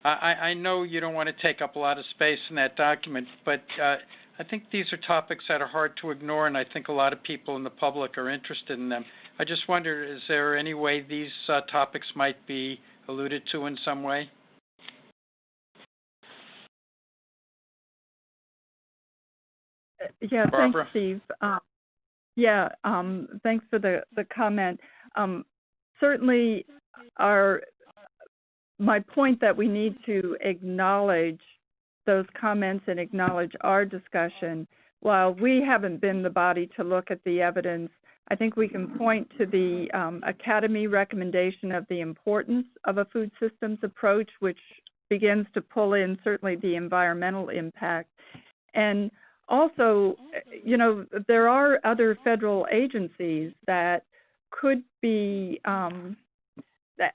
I know you don't want to take up a lot of space in that document, but I think these are topics that are hard to ignore, and I think a lot of people in the public are interested in them. I just wonder, is there any way these topics might be alluded to in some way? Yeah, Barbara? thanks, Steve. Thanks for the comment. Certainly, my point that we need to acknowledge those comments and acknowledge our discussion. While we haven't been the body to look at the evidence, I think we can point to the Academy recommendation of the importance of a food systems approach, which begins to pull in certainly the environmental impact. And also, there are other federal agencies that could be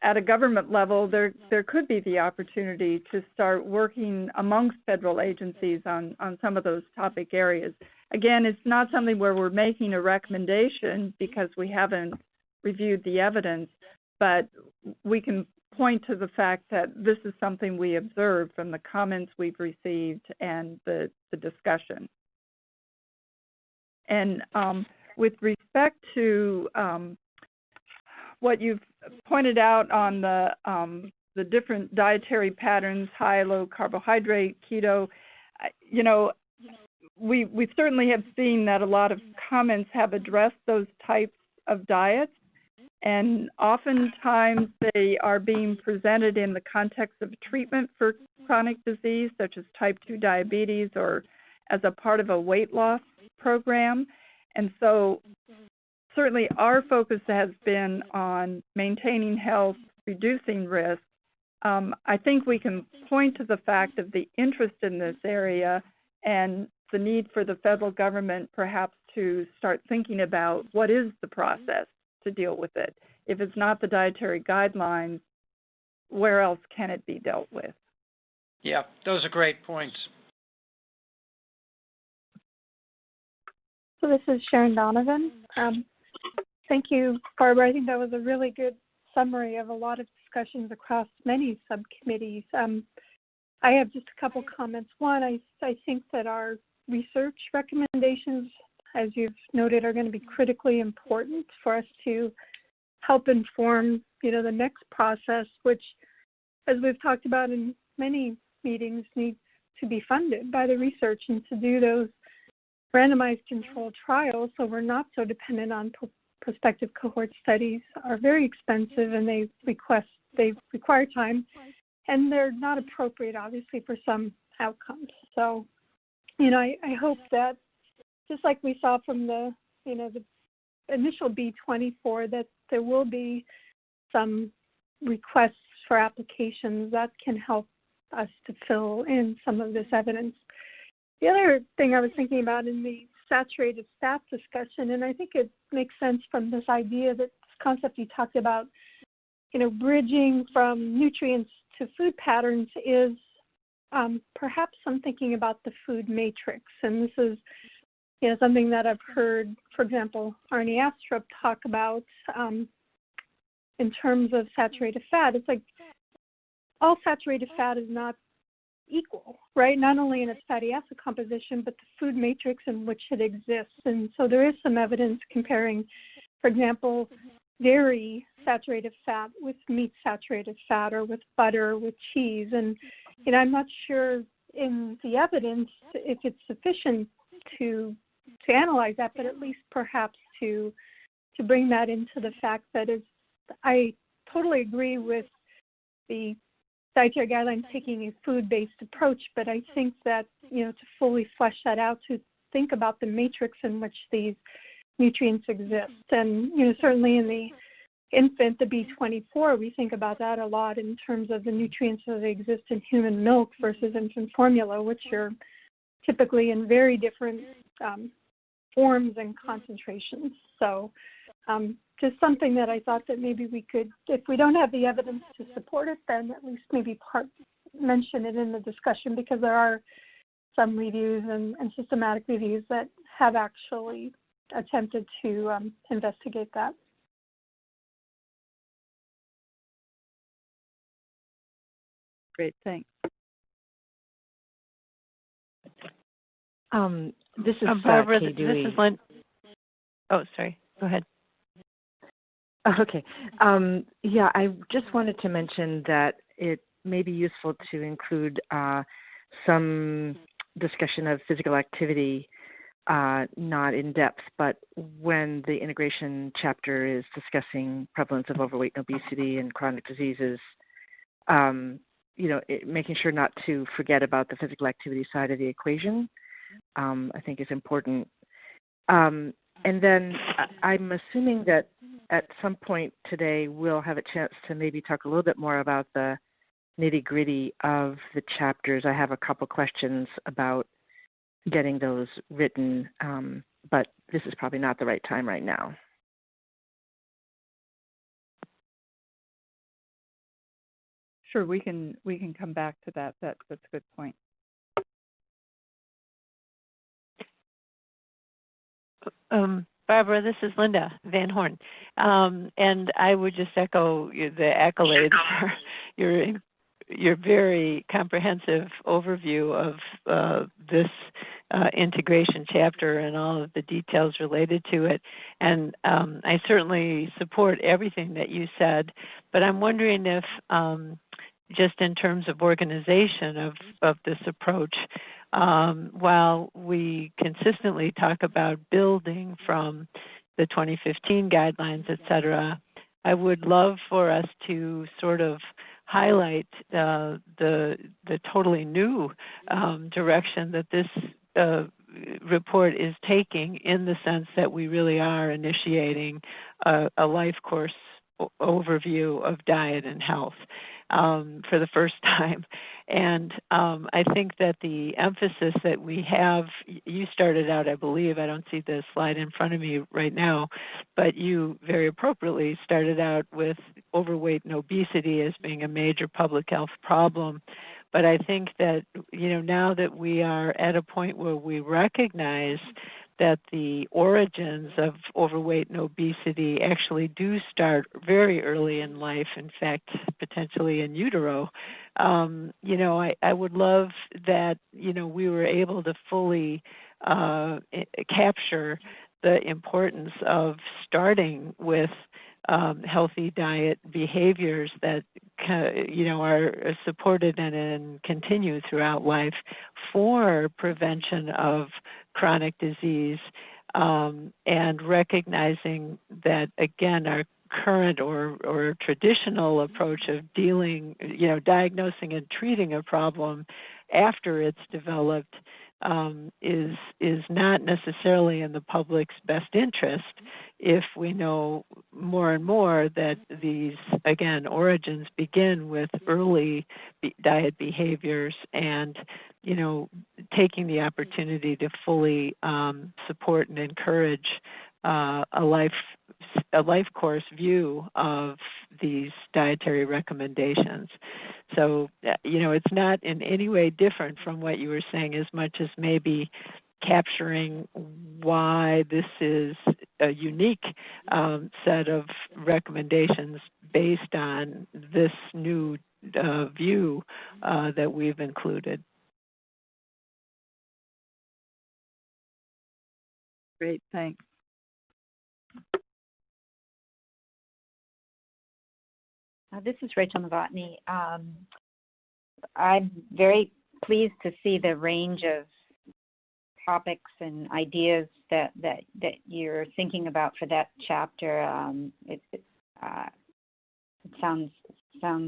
at a government level, there could be the opportunity to start working amongst federal agencies on some of those topic areas. Again, it's not something where we're making a recommendation because we haven't reviewed the evidence, but we can point to the fact that this is something we observed from the comments we've received and the discussion. And with respect to what you've pointed out on the different dietary patterns, high, low carbohydrate, keto, we certainly have seen that a lot of comments have addressed those types of diets, and oftentimes they are being presented in the context of treatment for chronic disease, such as type 2 diabetes, or as a part of a weight loss program. And so certainly our focus has been on maintaining health, reducing risk. I think we can point to the fact of the interest in this area and the need for the federal government perhaps to start thinking about what is the process to deal with it. If it's not the dietary guidelines, where else can it be dealt with? Yeah, those are great points. So this is Sharon Donovan. Thank you, Barbara. I think that was a really good summary of a lot of discussions across many subcommittees. I have just a couple comments. One, I think that our research recommendations, as you've noted, are going to be critically important for us to help inform, the next process, which, as we've talked about in many meetings, needs to be funded by the research, and to do those randomized controlled trials so we're not so dependent on prospective cohort studies are very expensive, and they require time and they're not appropriate, obviously, for some outcomes. So, I hope that just like we saw from the initial B24, that there will be some requests for applications that can help us to fill in some of this evidence. The other thing I was thinking about in the saturated fat discussion, and I think it makes sense from this idea, that this concept you talked about, bridging from nutrients to food patterns, is perhaps I'm thinking about the food matrix. And this is something that I've heard, for example, Arnie Astrup talk about in terms of saturated fat. It's like all saturated fat is not equal, right? Not only in its fatty acid composition, but the food matrix in which it exists. And so there is some evidence comparing, for example, dairy saturated fat with meat saturated fat, or with butter, with cheese. And I'm not sure in the evidence if it's sufficient to analyze that, but at least perhaps to bring that into the fact that I totally agree with the dietary guidelines taking a food-based approach, but I think that, to fully flesh that out, to think about the matrix in which these nutrients exist. And, certainly in the infant, the B24, we think about that a lot in terms of the nutrients that exist in human milk versus infant formula, which are typically in very different forms and concentrations. So just something that I thought that maybe we could, if we don't have the evidence to support it, then at least maybe mention it in the discussion, because there are some reviews and systematic reviews that have actually attempted to investigate that. Great, thanks. This is Barbara, Kay this Dewey. is Lynn. Oh, sorry. Go ahead. Okay. Yeah, I just wanted to mention that it may be useful to include some discussion of physical activity, not in depth, but when the integration chapter is discussing prevalence of overweight and obesity and chronic diseases, making sure not to forget about the physical activity side of the equation, I think is important. And then I'm assuming that at some point today we'll have a chance to maybe talk a little bit more about the nitty-gritty of the chapters. I have a couple questions about getting those written, but this is probably not the right time right now. Sure, we can come back to that. That's a good point. Barbara, this is Linda Van Horn, and I would just echo the accolades for your very comprehensive overview of this integration chapter and all of the details related to it. And I certainly support everything that you said, but I'm wondering if just in terms of organization of this approach, while we consistently talk about building from the 2015 guidelines, et cetera, I would love for us to sort of highlight the totally new direction that this report is taking, in the sense that we really are initiating a life course overview of diet and health for the first time. And I think that the emphasis that we have, you started out, I believe, I don't see the slide in front of me right now, but you very appropriately started out with overweight and obesity as being a major public health problem. But I think that, now that we are at a point where we recognize that the origins of overweight and obesity actually do start very early in life, in fact, potentially in utero, I would love that, we were able to fully capture the importance of starting with healthy diet behaviors that are supported and continue throughout life for prevention of chronic disease, and recognizing that, again, our current or traditional approach of dealing, diagnosing and treating a problem after it's developed is not necessarily in the public's best interest if we know more and more that these, again, origins begin with early diet behaviors and, taking the opportunity to fully support and encourage a life course view of these dietary recommendations. So, it's not in any way different from what you were saying, as much as maybe capturing why this is a unique set of recommendations based on this new view that we've included. Great, thanks. This is Rachel Novotny. I'm very pleased to see the range of topics and ideas that you're thinking about for that chapter. It sounds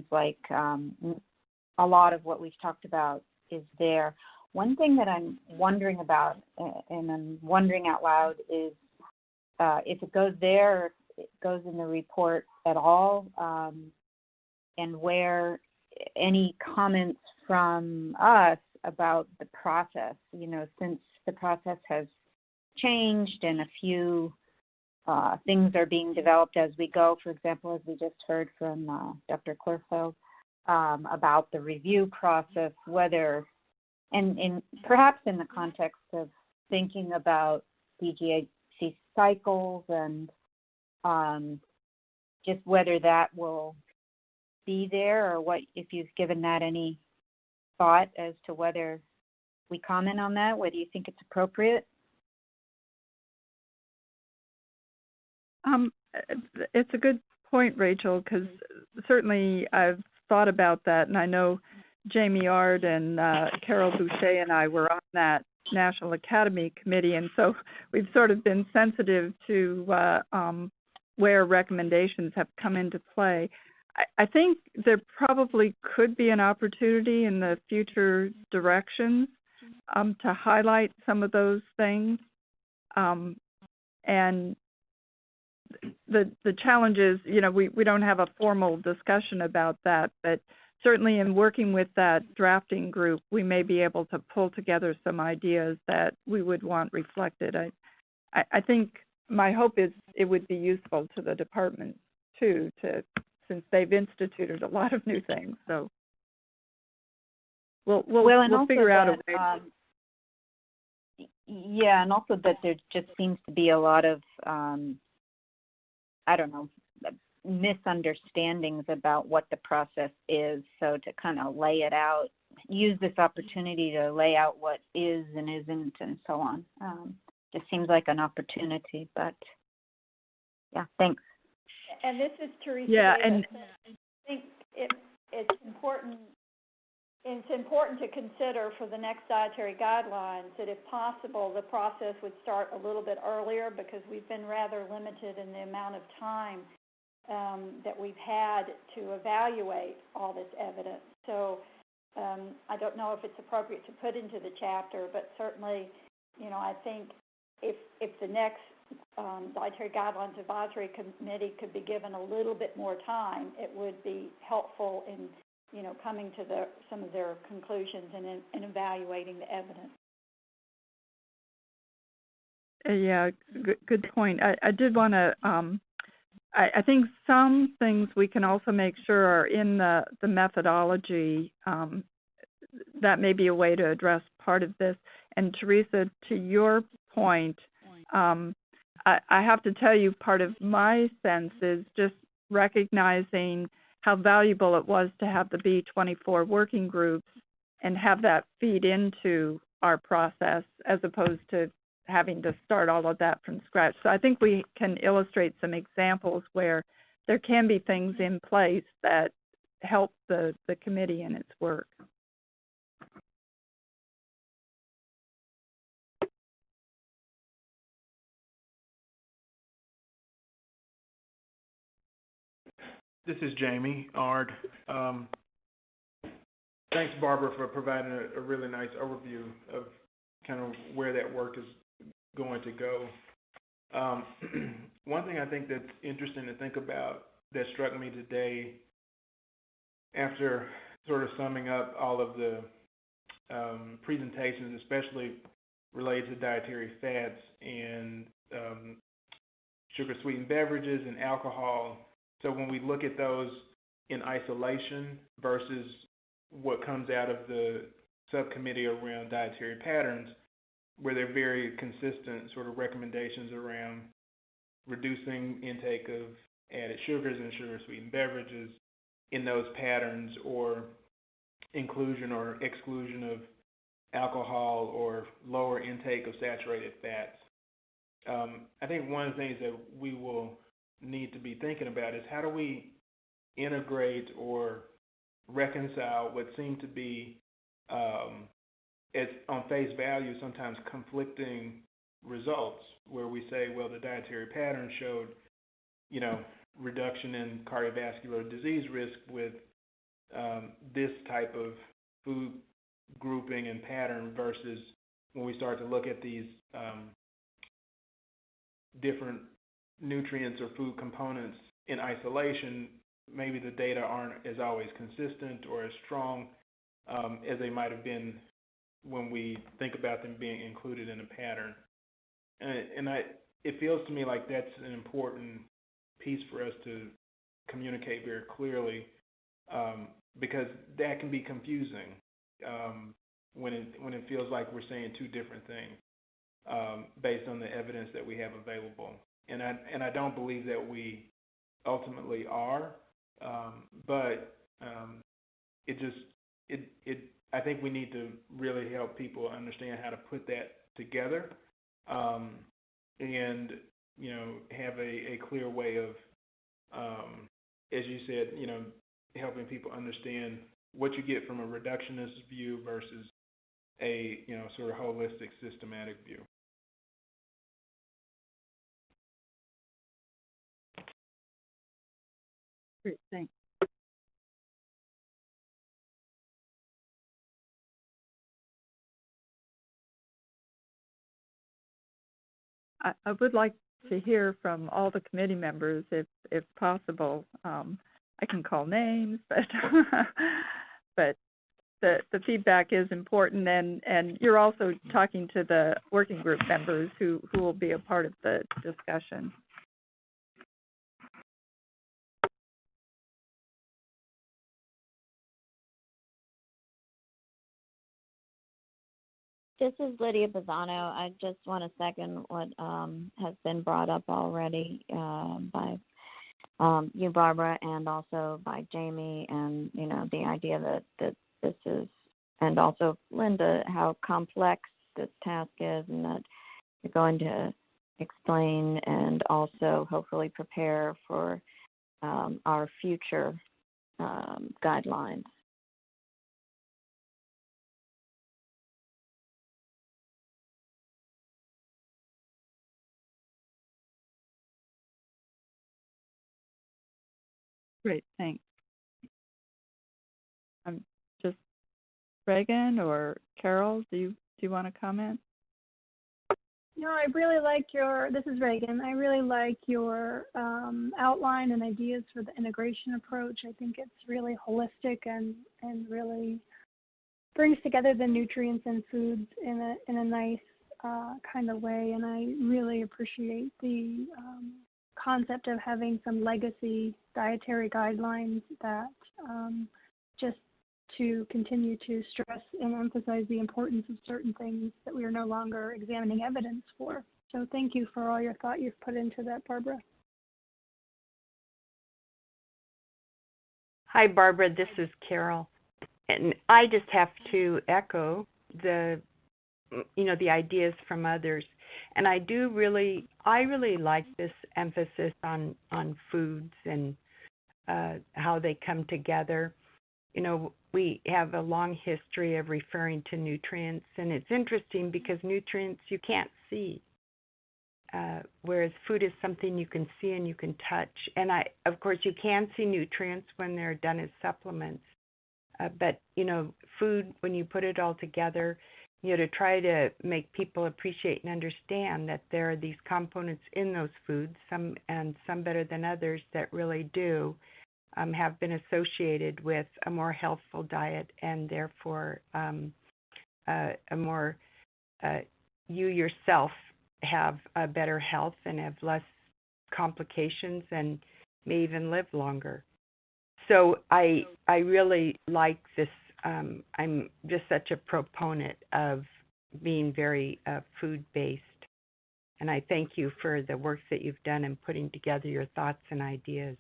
like a lot of what we've talked about is there. One thing that I'm wondering about, and I'm wondering out loud, is if it goes there, or if it goes in the report at all, and where any comments from us about the process, since the process has changed and a few things are being developed as we go. For example, as we just heard from Dr. Clearfield about the review process, whether, and perhaps in the context of thinking about DGAC cycles and just whether that will be there, or what, if you've given that any thought as to whether we comment on that, whether you think it's appropriate. It's a good point, Rachel, because certainly I've thought about that, and I know Jamie Ard and Carol Boucher and I were on that National Academy Committee, and so we've sort of been sensitive to where recommendations have come into play. I think there probably could be an opportunity in the future directions to highlight some of those things. And the challenge is, we don't have a formal discussion about that, but certainly in working with that drafting group, we may be able to pull together some ideas that we would want reflected. I think my hope is it would be useful to the department too, since they've instituted a lot of new things. So we'll figure out a way. Yeah, and also that there just seems to be a lot of, misunderstandings about what the process is. So to kind of lay it out, use this opportunity to lay out what is and isn't and so on. Just seems like an opportunity, but yeah, thanks. And this is Teresa. Yeah, Davis. And I think it's important. It's important to consider for the next dietary guidelines that, if possible, the process would start a little bit earlier, because we've been rather limited in the amount of time that we've had to evaluate all this evidence. So I don't know if it's appropriate to put into the chapter, but certainly, I think if the next Dietary Guidelines Advisory Committee could be given a little bit more time, it would be helpful in coming to some of their conclusions and in evaluating the evidence. Yeah, good point. I did want to, I think some things we can also make sure are in the methodology. That may be a way to address part of this. And Teresa, to your point, I have to tell you, part of my sense is just recognizing how valuable it was to have the B24 working groups and have that feed into our process, as opposed to having to start all of that from scratch. So I think we can illustrate some examples where there can be things in place that help the committee in its work. This is Jamie Ard. Thanks, Barbara, for providing a really nice overview of kind of where that work is going to go. One thing I think that's interesting to think about that struck me today, after sort of summing up all of the presentations, especially related to dietary fats and sugar-sweetened beverages and alcohol. So when we look at those in isolation versus what comes out of the subcommittee around dietary patterns, where they're very consistent sort of recommendations around reducing intake of added sugars and sugar-sweetened beverages in those patterns, or inclusion or exclusion of alcohol or lower intake of saturated fats. I think one of the things that we will need to be thinking about is how do we integrate or reconcile what seem to be, as on face value, sometimes conflicting results, where we say, well, the dietary pattern showed, reduction in cardiovascular disease risk with this type of food grouping and pattern, versus when we start to look at these different nutrients or food components in isolation, maybe the data aren't as always consistent or as strong as they might have been when we think about them being included in a pattern. And it feels to me like that's an important piece for us to communicate very clearly, because that can be confusing when it feels like we're saying two different things based on the evidence that we have available. And I don't believe that we ultimately are, but I think we need to really help people understand how to put that together, and have a clear way of, as you said, helping people understand what you get from a reductionist view versus a sort of holistic, systematic view. Great, thanks. I would like to hear from all the committee members, if possible. I can call names, but but the feedback is important, and you're also talking to the working group members who will be a part of the discussion. This is Lydia Bazzano. I just want to second what has been brought up already by you, Barbara, and also by Jamie, and the idea that this is, and also Linda, how complex this task is, and that you're going to explain and also hopefully prepare for our future guidelines. Great, thanks. Just Reagan or Carol, do you want to comment? No, I really like this is Reagan. I really like your outline and ideas for the integration approach. I think it's really holistic and really brings together the nutrients and foods in a nice kind of way. And I really appreciate the concept of having some legacy dietary guidelines that just to continue to stress and emphasize the importance of certain things that we are no longer examining evidence for. So thank you for all your thought you've put into that, Barbara. Hi, Barbara. This is Carol. And I just have to echo the ideas from others. And I really like this emphasis on foods and how they come together. We have a long history of referring to nutrients, and it's interesting because nutrients you can't see. whereas food is something you can see and you can touch. And of course, you can see nutrients when they're done as supplements. But, food, when you put it all together, to try to make people appreciate and understand that there are these components in those foods, some better than others, that really do have been associated with a more healthful diet, and therefore a more you yourself have a better health and have less complications and may even live longer. So I really like this. I'm just such a proponent of being very food-based. And I thank you for the work that you've done in putting together your thoughts and ideas.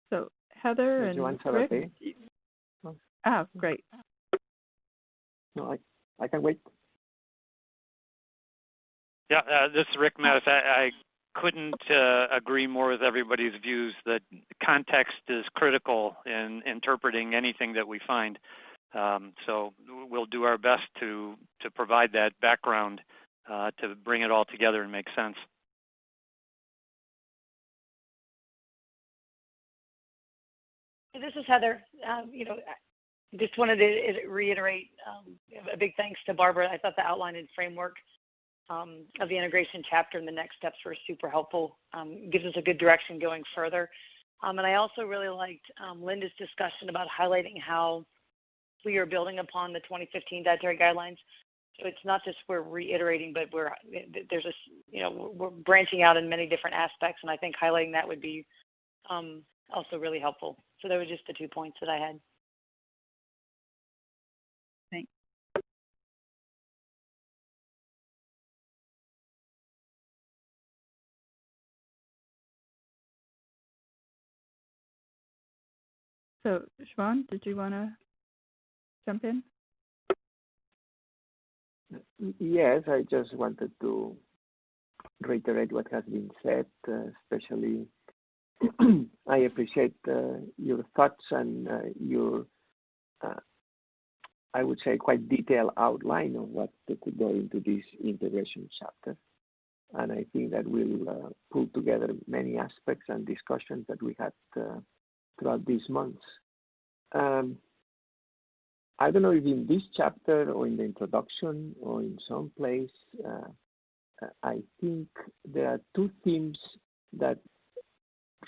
So Heather and Rick. Oh, great. No, I can wait. Yeah, this is Rick Mattis. I couldn't agree more with everybody's views that context is critical in interpreting anything that we find. So we'll do our best to provide that background to bring it all together and make sense. This is Heather. Just wanted to reiterate a big thanks to Barbara. I thought the outline and framework of the integration chapter and the next steps were super helpful. Gives us a good direction going further. And I also really liked Linda's discussion about highlighting how we are building upon the 2015 dietary guidelines. So it's not just we're reiterating, but we're branching out in many different aspects, and I think highlighting that would be also really helpful. So those were just the 2 points that I had. Thanks. So, Siobhan, did you want to jump in? Yes, I just wanted to reiterate what has been said, especially I appreciate your thoughts and your, I would say, quite detailed outline of what could go into this integration chapter. And I think that will pull together many aspects and discussions that we had throughout these months. I don't know if in this chapter or in the introduction or in some place, I think there are two themes that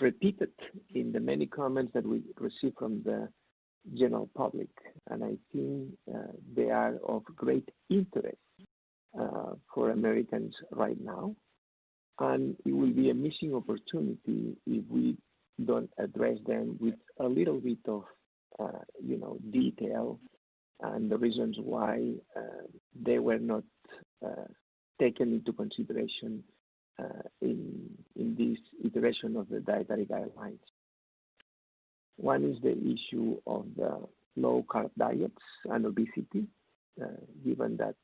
repeated in the many comments that we received from the general public, and I think they are of great interest for Americans right now, and it will be a missing opportunity if we don't address them with a little bit of detail and the reasons why they were not taken into consideration in this iteration of the dietary guidelines. One is the issue of the low-carb diets and obesity, given that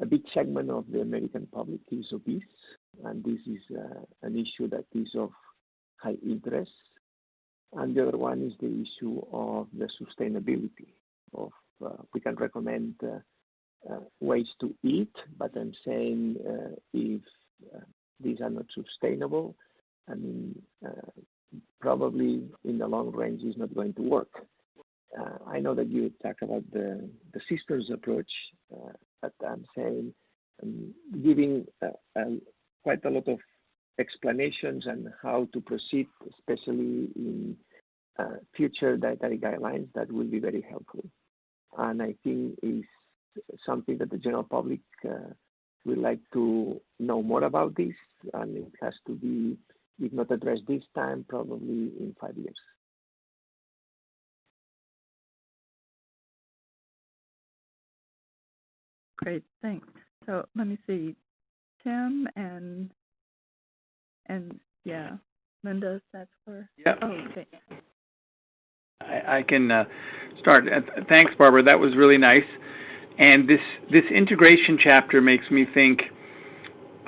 a big segment of the American public is obese, and this is an issue that is of high interest. And the other one is the issue of the sustainability of, we can recommend ways to eat, but I'm saying if these are not sustainable, I mean, probably in the long range is not going to work. I know that you talk about the systems approach, but I'm saying giving quite a lot of explanations on how to proceed, especially in future dietary guidelines, that will be very helpful. And I think is something that the general public would like to know more about this, and it has to be, if not addressed this time, probably in 5 years. Great, thanks. So let me see, Tim and yeah, Linda, that's for. Yeah. Oh, okay. I can start. Thanks, Barbara. That was really nice. And this integration chapter makes me think,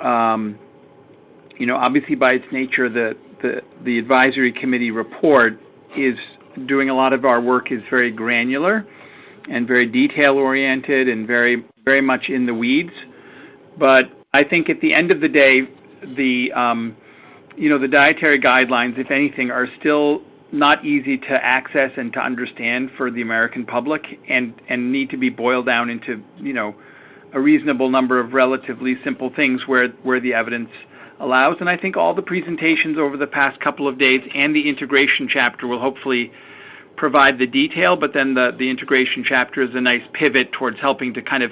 obviously by its nature, the advisory committee report is doing a lot of our work is very granular, and very detail-oriented and very, very much in the weeds. But I think at the end of the day, the dietary guidelines, if anything, are still not easy to access and to understand for the American public, and need to be boiled down into, a reasonable number of relatively simple things where the evidence allows. And I think all the presentations over the past couple of days and the integration chapter will hopefully provide the detail, but then the integration chapter is a nice pivot towards helping to kind of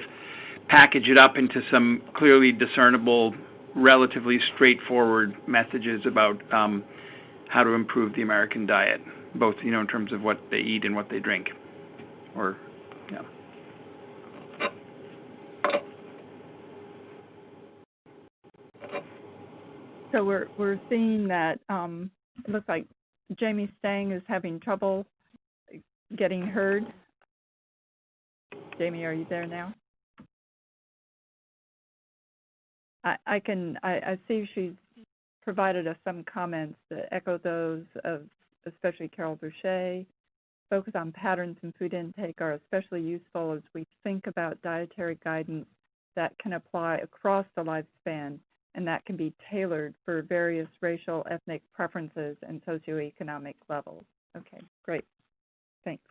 package it up into some clearly discernible, relatively straightforward messages about how to improve the American diet, both, in terms of what they eat and what they drink. So we're seeing that it looks like Jamie Stang is having trouble getting heard. Jamie, are you there now? I see she's provided us some comments that echo those of especially Carol Boucher. Focus on patterns in food intake are especially useful as we think about dietary guidance that can apply across the lifespan and that can be tailored for various racial, ethnic preferences and socioeconomic levels. Okay, great. Thanks.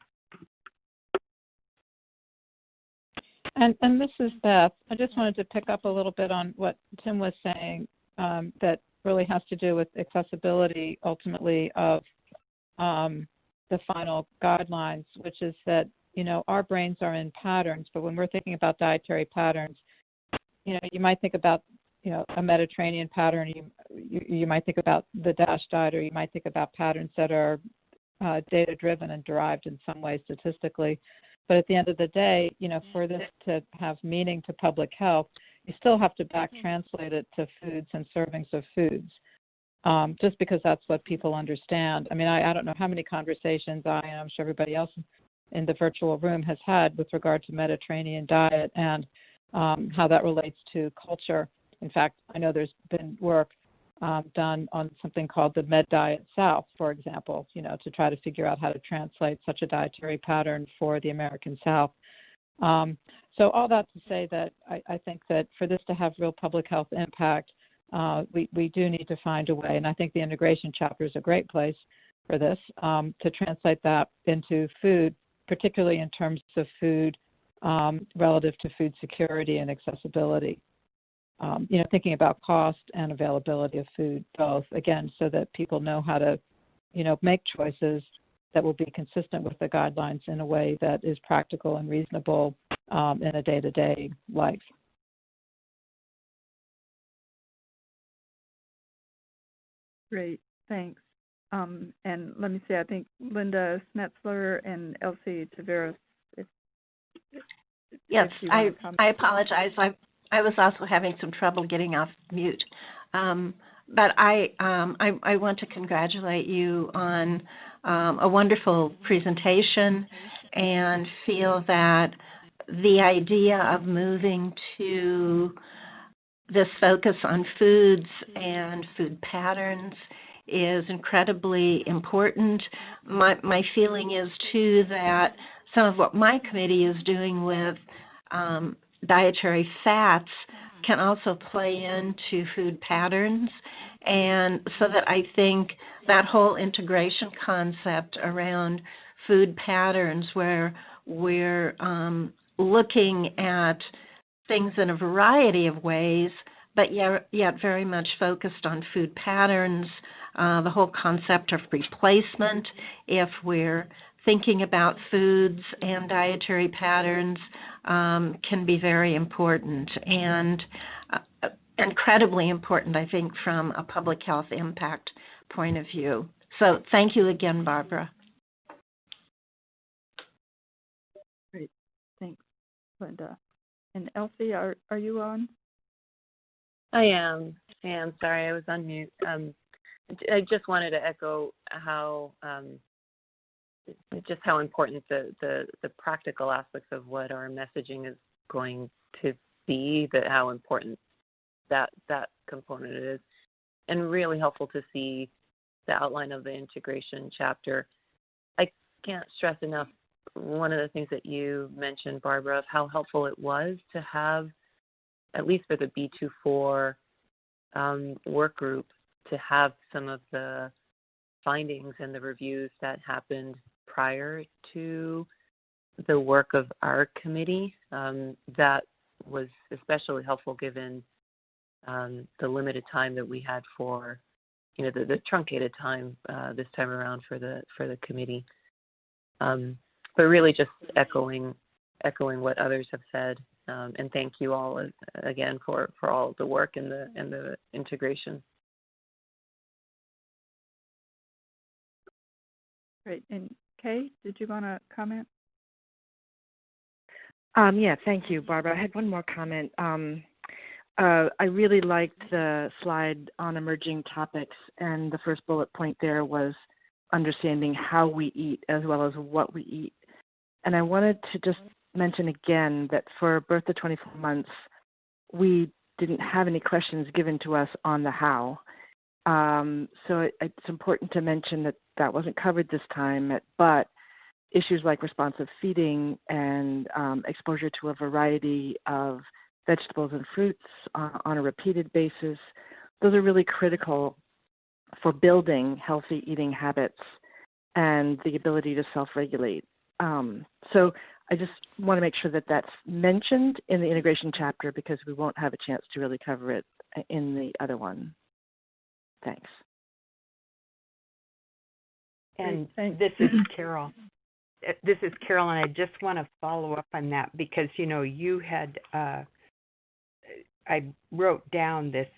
And this is Beth. I just wanted to pick up a little bit on what Tim was saying that really has to do with accessibility, ultimately, of the final guidelines, which is that, our brains are in patterns, but when we're thinking about dietary patterns, you might think about, a Mediterranean pattern, you might think about the DASH diet, or you might think about patterns that are data-driven and derived in some way statistically. But at the end of the day, for this to have meaning to public health, you still have to back translate it to foods and servings of foods, just because that's what people understand. I mean, I don't know how many conversations and I'm sure everybody else in the virtual room has had with regard to Mediterranean diet and how that relates to culture. In fact, I know there's been work done on something called the Med Diet South, for example, to try to figure out how to translate such a dietary pattern for the American South. So all that to say that I think that for this to have real public health impact, we do need to find a way, and I think the integration chapter is a great place for this, to translate that into food, particularly in terms of food relative to food security and accessibility. Thinking about cost and availability of food both, again, so that people know how to, make choices that will be consistent with the guidelines in a way that is practical and reasonable in a day-to-day life. Great, thanks. And let me see, I think Linda Snetzler and Elsie Taveras. Yes, I apologize. I was also having some trouble getting off mute. But I want to congratulate you on a wonderful presentation and feel that the idea of moving to this focus on foods and food patterns is incredibly important. My feeling is, too, that some of what my committee is doing with dietary fats can also play into food patterns. And so that I think that whole integration concept around food patterns, where we're looking at things in a variety of ways, but yet very much focused on food patterns, the whole concept of replacement, if we're thinking about foods and dietary patterns, can be very important and incredibly important, I think, from a public health impact point of view. So thank you again, Barbara. Great. Thanks, Linda. And Elsie, are you on? I am. Sorry, I was on mute. I just wanted to echo how important the practical aspects of what our messaging is going to be, how important that component is, and really helpful to see the outline of the integration chapter. I can't stress enough one of the things that you mentioned, Barbara, of how helpful it was to have, at least for the B24 work group, to have some of the findings and the reviews that happened prior to the work of our committee. That was especially helpful given the limited time that we had for, the truncated time this time around for the committee. But really just echoing what others have said, and thank you all again for all the work and the integration. Great. And Kay, did you want to comment? Yeah, thank you, Barbara. I had one more comment. I really liked the slide on emerging topics, and the first bullet point there was understanding how we eat as well as what we eat. And I wanted to just mention again that for Birth to 24 Months, we didn't have any questions given to us on the how. So it's important to mention that wasn't covered this time, but issues like responsive feeding and exposure to a variety of vegetables and fruits on a repeated basis, those are really critical for building healthy eating habits and the ability to self-regulate. So I just want to make sure that that's mentioned in the integration chapter because we won't have a chance to really cover it in the other one. Thanks. And this is Carol. This is Carol, and I just want to follow up on that because, you had, I wrote down this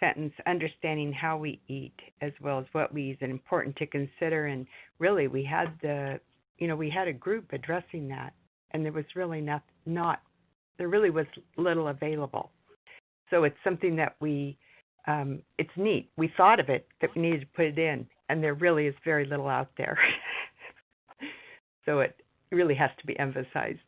sentence, understanding how we eat as well as what we eat is important to consider. And really, we had we had a group addressing that, and there was really there really was little available. So it's something that it's neat. We thought of it, that we needed to put it in, and there really is very little out there. So it really has to be emphasized.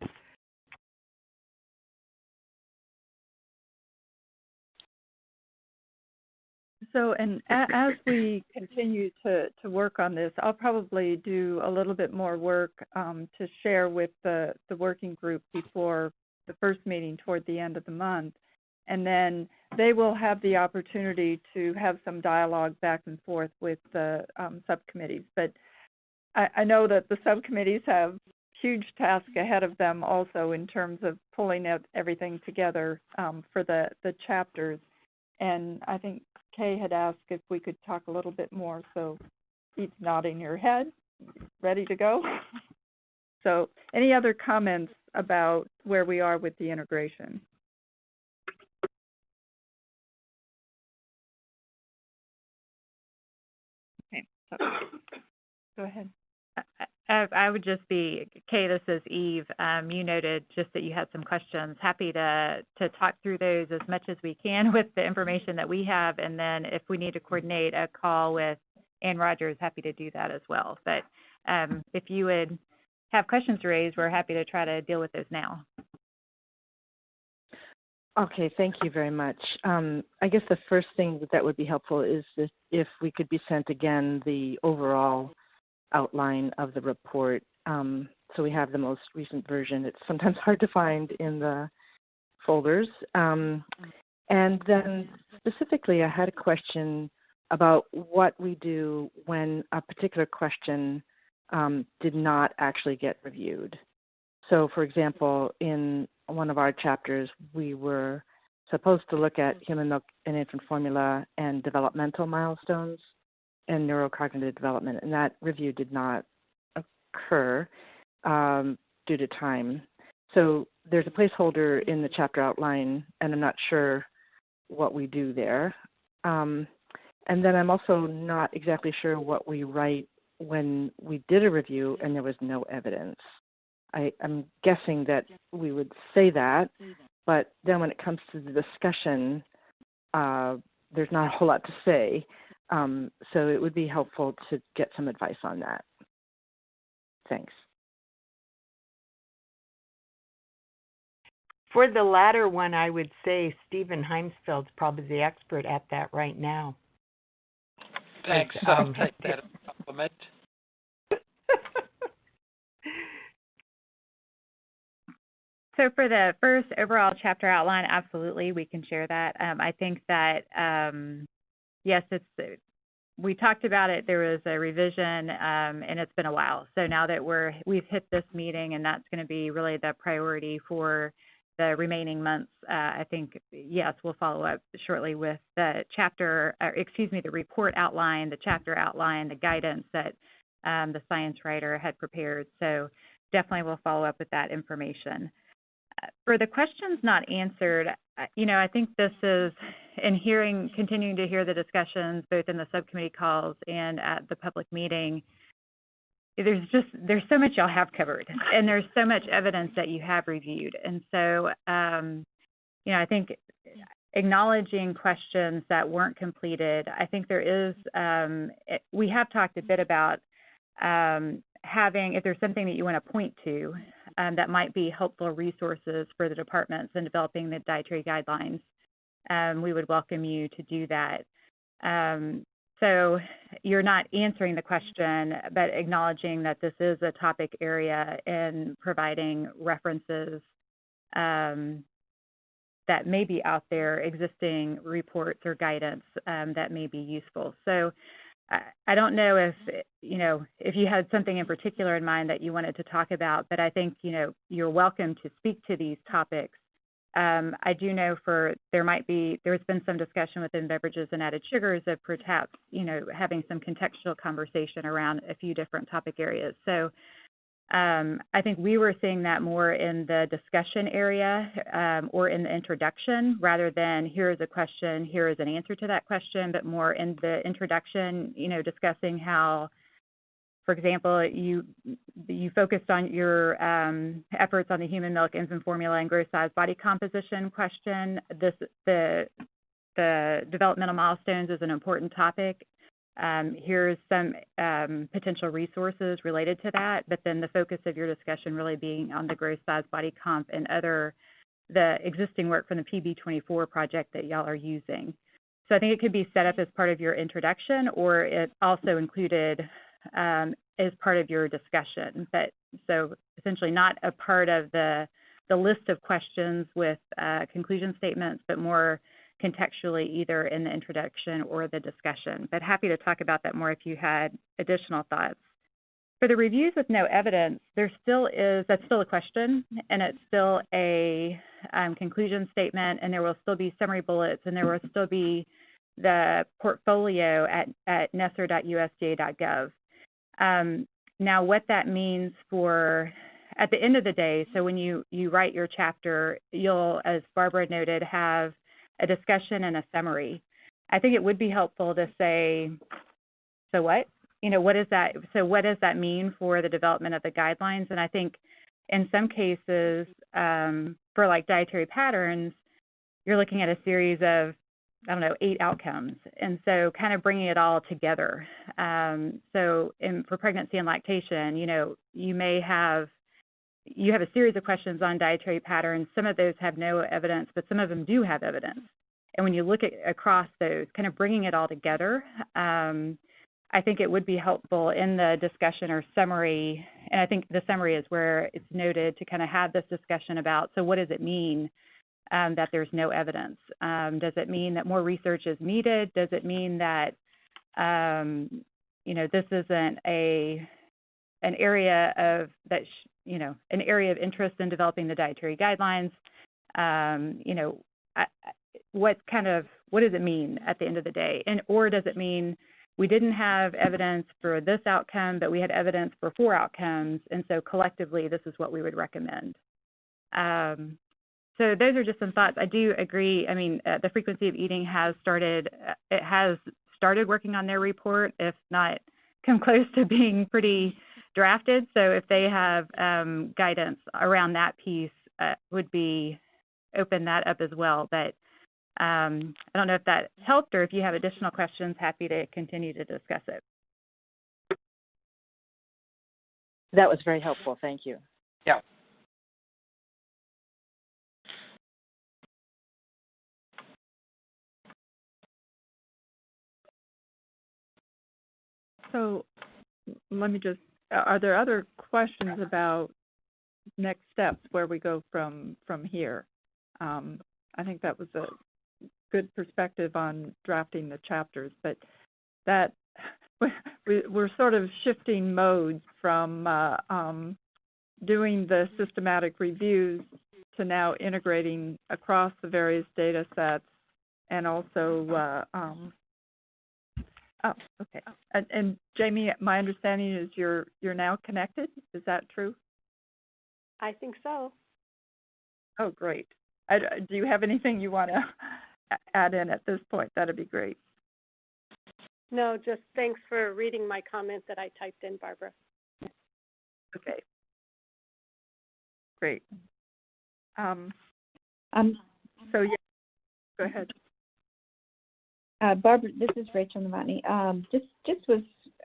So, and as we continue to work on this, I'll probably do a little bit more work to share with the working group before the first meeting toward the end of the month. And then they will have the opportunity to have some dialogue back and forth with the subcommittees. But I know that the subcommittees have huge task ahead of them also in terms of pulling everything together for the chapters. And I think Kay had asked if we could talk a little bit more, so Eve's nodding her head, ready to go. So any other comments about where we are with the integration? Okay, so go ahead. I would just be, Kay, this is Eve. You noted just that you had some questions. Happy to talk through those as much as we can with the information that we have. And then if we need to coordinate a call with Ann Rogers, happy to do that as well. But if you would have questions raised, we're happy to try to deal with those now. Okay, thank you very much. I guess the first thing that would be helpful is if we could be sent again the overall outline of the report. So we have the most recent version. It's sometimes hard to find in the folders. And then specifically, I had a question about what we do when a particular question did not actually get reviewed. So for example, in one of our chapters, we were supposed to look at human milk and infant formula and developmental milestones and neurocognitive development, and that review did not occur due to time. So there's a placeholder in the chapter outline, and I'm not sure what we do there. And then I'm also not exactly sure what we write when we did a review and there was no evidence. I'm guessing that we would say that, but then when it comes to the discussion, there's not a whole lot to say. So it would be helpful to get some advice on that. Thanks. For the latter one, I would say Stephen Heimsfeld's probably the expert at that right now. Thanks. I'll take that as a compliment. So for the first overall chapter outline, absolutely, we can share that. I think that, yes, we talked about it. There was a revision, and it's been a while. So now that we've hit this meeting, and that's going to be really the priority for the remaining months, I think, yes, we'll follow up shortly with the the report outline, the chapter outline, the guidance that the science writer had prepared. So definitely we'll follow up with that information. For the questions not answered, I think this is, in continuing to hear the discussions both in the subcommittee calls and at the public meeting, there's so much y'all have covered, and there's so much evidence that you have reviewed. And so, I think acknowledging questions that weren't completed, I think there is, we have talked a bit about if there's something that you want to point to that might be helpful resources for the departments in developing the dietary guidelines, we would welcome you to do that. So you're not answering the question, but acknowledging that this is a topic area and providing references that may be out there, existing reports or guidance that may be useful. So I don't know if you had something in particular in mind that you wanted to talk about, but I think, you're welcome to speak to these topics. I do know there's been some discussion within beverages and added sugars of perhaps, having some contextual conversation around a few different topic areas. So I think we were seeing that more in the discussion area or in the introduction, rather than here is a question, here is an answer to that question, but more in the introduction, discussing how, for example, you focused on your efforts on the human milk infant formula and growth size body composition question. The developmental milestones is an important topic. Here's some potential resources related to that, but then the focus of your discussion really being on the growth size body comp and the existing work from the PB24 project that y'all are using. So I think it could be set up as part of your introduction, or it also included as part of your discussion. But so essentially not a part of the list of questions with conclusion statements, but more contextually either in the introduction or the discussion. But happy to talk about that more if you had additional thoughts. For the reviews with no evidence, that's still a question, and it's still a conclusion statement, and there will still be summary bullets, and there will still be the portfolio at nesr.usda.gov. Now, what that means at the end of the day, so when you write your chapter, you'll, as Barbara noted, have a discussion and a summary. I think it would be helpful to say, so what? What is that? So what does that mean for the development of the guidelines? And I think in some cases, for like dietary patterns, you're looking at a series of, 8 outcomes. And so kind of bringing it all together. For pregnancy and lactation, you have a series of questions on dietary patterns. Some of those have no evidence, but some of them do have evidence. And when you look across those, kind of bringing it all together, I think it would be helpful in the discussion or summary, and I think the summary is where it's noted to kind of have this discussion about, so what does it mean that there's no evidence? Does it mean that more research is needed? Does it mean that, this isn't an area of interest in developing the dietary guidelines? What does it mean at the end of the day? Or does it mean we didn't have evidence for this outcome, but we had evidence for 4 outcomes, and so collectively this is what we would recommend? So those are just some thoughts. I do agree. I mean, the Frequency of Eating has started working on their report, if not come close to being pretty drafted. So if they have guidance around that piece, would be open that up as well. But I don't know if that helped, or if you have additional questions, happy to continue to discuss it. That was very helpful. Thank you. Yeah. So let me just, are there other questions about next steps, where we go from here. I think that was a good perspective on drafting the chapters, but that we're sort of shifting modes from doing the systematic reviews to now integrating across the various data sets, and also okay. And Jamie, my understanding is you're now connected. Is that true? I think so. Oh, great. Do you have anything you want to add in at this point? That'd be great. No, just thanks for reading my comment that I typed in, Barbara. Okay. Great. So yeah, go ahead. Barbara, this is Rachel Novotny.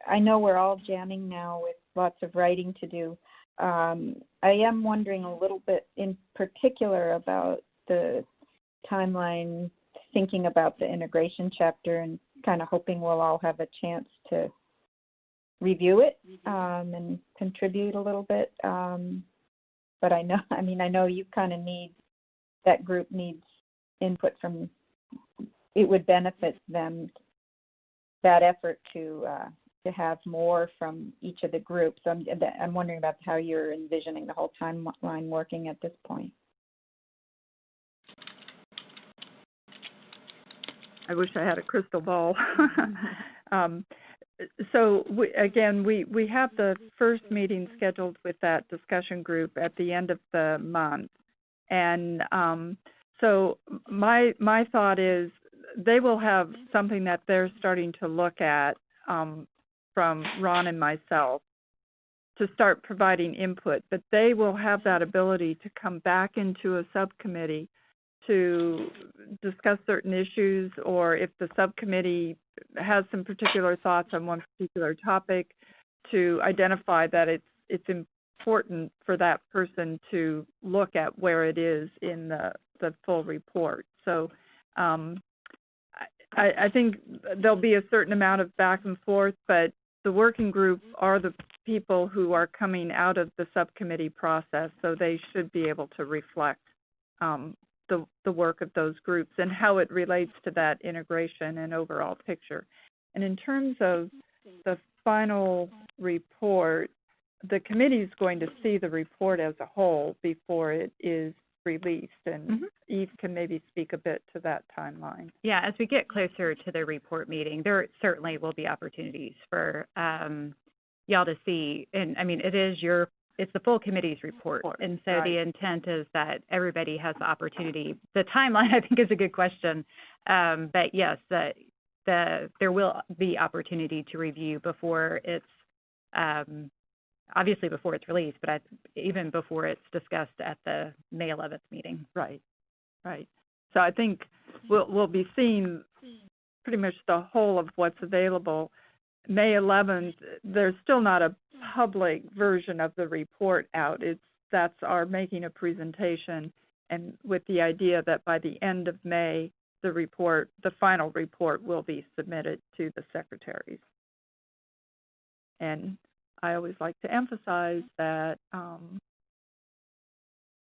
I know we're all jamming now with lots of writing to do. I am wondering a little bit in particular about the timeline, thinking about the integration chapter, and kind of hoping we'll all have a chance to review it and contribute a little bit. But I know you kind of that group needs input from, it would benefit them, that effort to have more from each of the groups. I'm wondering about how you're envisioning the whole timeline working at this point. I wish I had a crystal ball. So we have the first meeting scheduled with that discussion group at the end of the month, and so my thought is they will have something that they're starting to look at from Ron and myself to start providing input, but they will have that ability to come back into a subcommittee to discuss certain issues, or if the subcommittee has some particular thoughts on one particular topic, to identify that it's important for that person to look at where it is in the full report. So I think there'll be a certain amount of back and forth, but the working group are the people who are coming out of the subcommittee process, so they should be able to reflect the work of those groups and how it relates to that integration and overall picture. And in terms of the final report, the committee is going to see the report as a whole before it is released, and Eve can maybe speak a bit to that timeline. Yeah, as we get closer to the report meeting, there certainly will be opportunities for y'all to see, and I mean, it's the full committe's report, and so the intent is that everybody has the opportunity. The timeline, I think, is a good question, but yes, there will be opportunity to review before it's, obviously before it's released, but even before it's discussed at the May 11th meeting. Right. So I think we'll be seeing pretty much the whole of what's available. May 11th, there's still not a public version of the report out. That's our making a presentation, and with the idea that by the end of May, the final report will be submitted to the secretaries. And I always like to emphasize that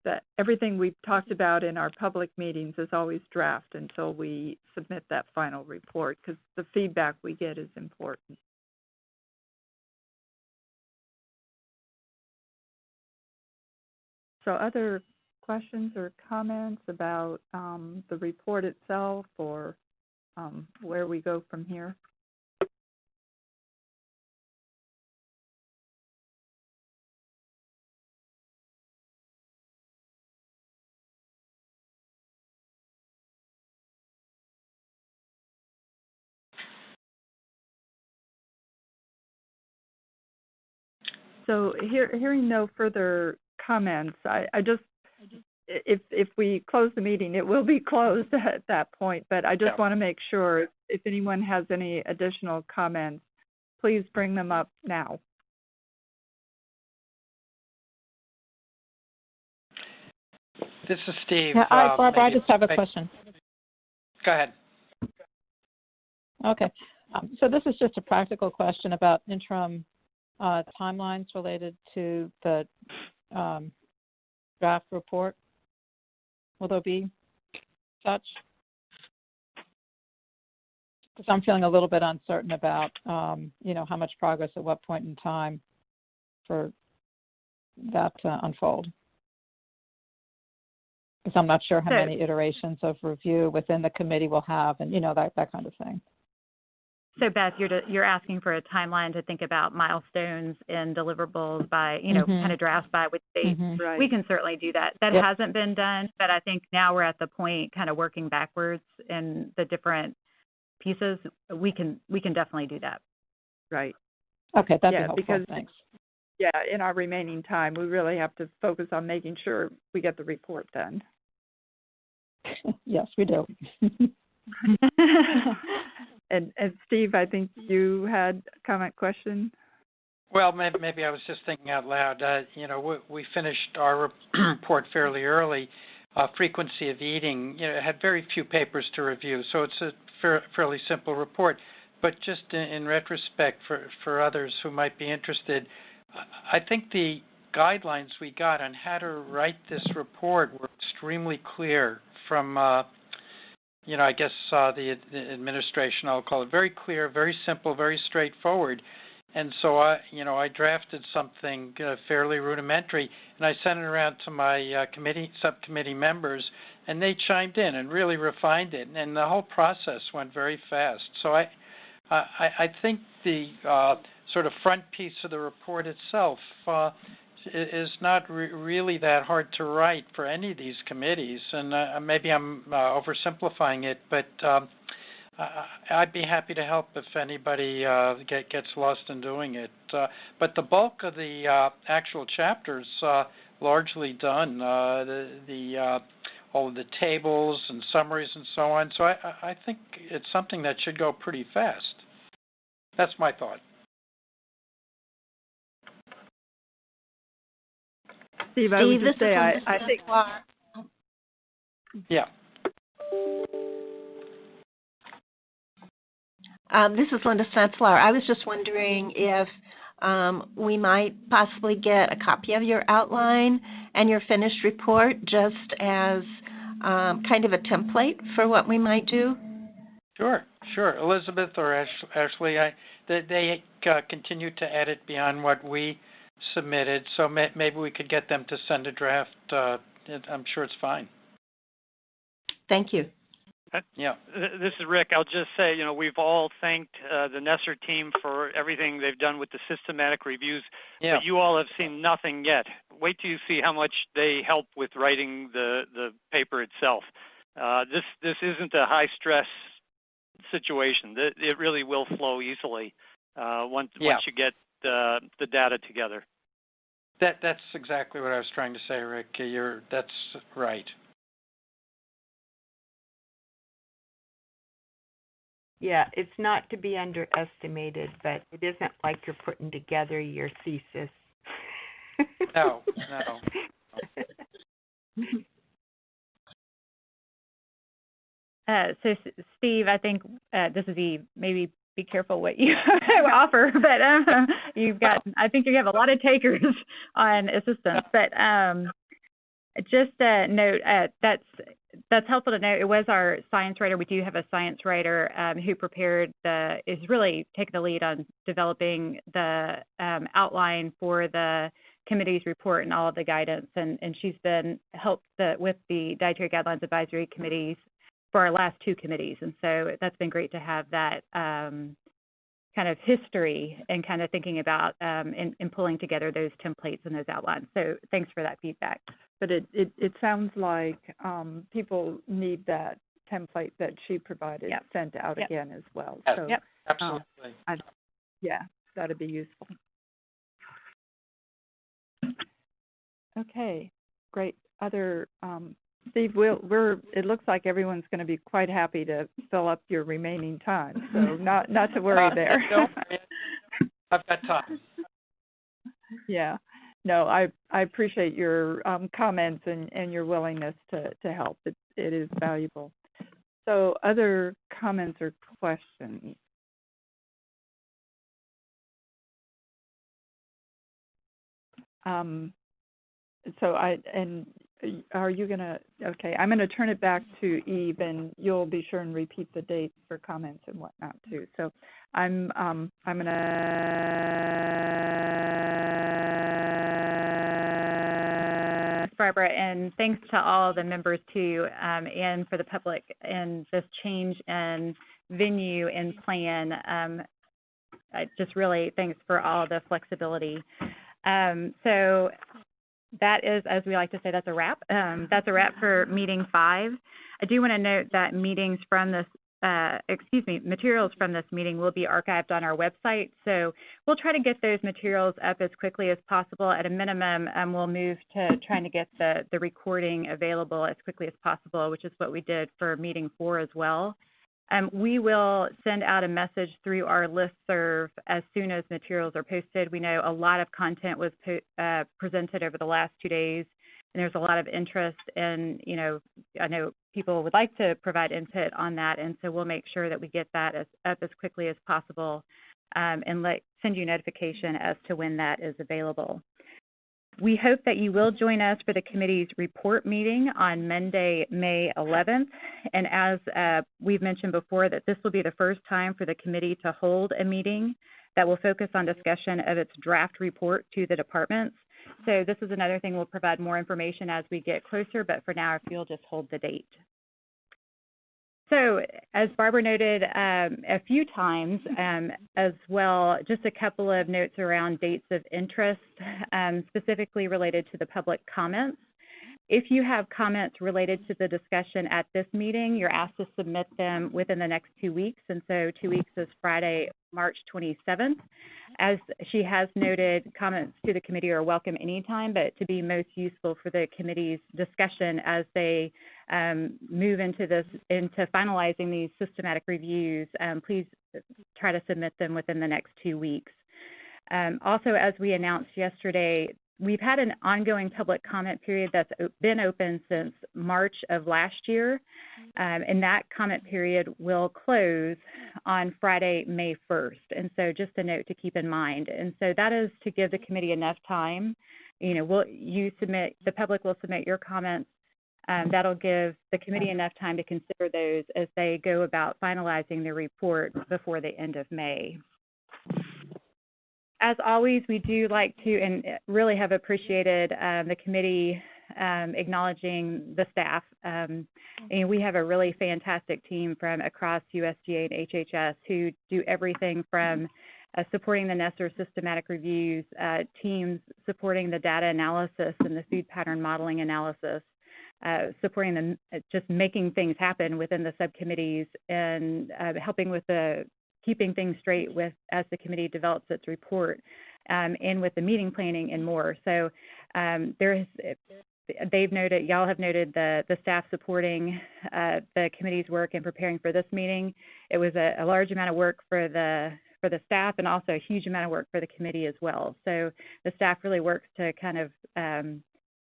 that everything we've talked about in our public meetings is always draft until we submit that final report, because the feedback we get is important. So other questions or comments about the report itself, or where we go from here? So hearing no further comments, I just, if we close the meeting, it will be closed at that point, but I just want to make sure if anyone has any additional comments, please bring them up now. This is Steve. Yeah, Barbara, I just have a question. Go ahead. Okay. So this is just a practical question about interim timelines related to the draft report? Will there be such? Because I'm feeling a little bit uncertain about, how much progress at what point in time for that to unfold. Because I'm not sure how many iterations of review within the committee we'll have, and that kind of thing. So Beth, you're asking for a timeline to think about milestones and deliverables by, kind of drafts by which dates. Right. We can certainly do that. That hasn't been done, but I think now we're at the point kind of working backwards in the different pieces. We can definitely do that. Right. Okay, that'd be helpful. Because, thanks. Yeah, in our remaining time, we really have to focus on making sure we get the report done. Yes, we do. And Steve, I think you had a comment, question? Well, maybe I was just thinking out loud. We finished our report fairly early. Frequency of eating, had very few papers to review, so it's a fairly simple report. But just in retrospect, for others who might be interested, I think the guidelines we got on how to write this report were extremely clear from, I guess the administration, I'll call it, very clear, very simple, very straightforward. And so I drafted something fairly rudimentary, and I sent it around to my subcommittee members, and they chimed in and really refined it, and the whole process went very fast. So I think the sort of front piece of the report itself is not really that hard to write for any of these committees, and maybe I'm oversimplifying it, but I'd be happy to help if anybody gets lost in doing it. But the bulk of the actual chapters largely done, all of the tables and summaries and so on. So I think it's something that should go pretty fast. That's my thought. Steve, I would just say I think. Yeah. This is Linda Sentzler. I was just wondering if we might possibly get a copy of your outline and your finished report just as kind of a template for what we might do. Sure. Elizabeth or Ashley, they continue to edit beyond what we submitted, so maybe we could get them to send a draft. I'm sure it's fine. Thank you. Yeah. This is Rick. I'll just say, we've all thanked the Nesser team for everything they've done with the systematic reviews, but you all have seen nothing yet. Wait till you see how much they help with writing the paper itself. This isn't a high-stress situation. It really will flow easily once you get the data together. That's exactly what I was trying to say, Rick. That's right. Yeah, it's not to be underestimated, but it isn't like you're putting together your thesis. No. So, Steve, I think this is Eve. Maybe be careful what you offer, but I think you have a lot of takers on assistance. But just a note, that's helpful to know. It was our science writer. We do have a science writer who is really taking the lead on developing the outline for the committee's report and all of the guidance. And she's been helped with the Dietary Guidelines Advisory Committees for our last two committees. And so that's been great to have that kind of history and kind of thinking about and pulling together those templates and those outlines. So thanks for that feedback. But it sounds like people need that template that she provided sent out again as well. Yes. So, Absolutely. That'd be useful. Okay, great. Other Steve, it looks like everyone's going to be quite happy to fill up your remaining time. So not to worry there. I've got time. Yeah. No, I appreciate your comments and your willingness to help. It is valuable. So other comments or questions? are you gonna? Okay, I'm gonna turn it back to Eve, and you'll be sure and repeat the dates for comments and whatnot too. So, I'm gonna. Barbara, and thanks to all the members too, and for the public in this change in venue and plan. Just really thanks for all the flexibility. So that is, as we like to say, that's a wrap. That's a wrap for meeting 5. I do want to note that meetings from this, materials from this meeting will be archived on our website. So we'll try to get those materials up as quickly as possible. At a minimum, we'll move to trying to get the recording available as quickly as possible, which is what we did for meeting 4 as well. We will send out a message through our listserv as soon as materials are posted. We know a lot of content was presented over the last 2 days, and there's a lot of interest in, I know people would like to provide input on that, and so we'll make sure that we get that up as quickly as possible and send you notification as to when that is available. We hope that you will join us for the committee's report meeting on Monday, May 11th. And as we've mentioned before, that this will be the first time for the committee to hold a meeting that will focus on discussion of its draft report to the departments. So this is another thing we'll provide more information as we get closer, but for now, if you'll just hold the date. So as Barbara noted a few times as well, just a couple of notes around dates of interest, specifically related to the public comments. If you have comments related to the discussion at this meeting, you're asked to submit them within the next 2 weeks. And so 2 weeks is Friday, March 27th. As she has noted, comments to the committee are welcome anytime, but to be most useful for the committee's discussion as they move into finalizing these systematic reviews, please try to submit them within the next 2 weeks. Also, as we announced yesterday, we've had an ongoing public comment period that's been open since March of last year, and that comment period will close on Friday, May 1st. And so just a note to keep in mind. And so that is to give the committee enough time. The public will submit your comments. That'll give the committee enough time to consider those as they go about finalizing the report before the end of May. As always, we do like to and really have appreciated the committee acknowledging the staff. And we have a really fantastic team from across USDA and HHS who do everything from supporting the NESR systematic reviews, teams supporting the data analysis and the food pattern modeling analysis, supporting them, just making things happen within the subcommittees and helping with keeping things straight as the committee develops its report, and with the meeting planning and more. So y'all have noted the staff supporting the committee's work in preparing for this meeting. It was a large amount of work for the staff and also a huge amount of work for the committee as well. So the staff really works to kind of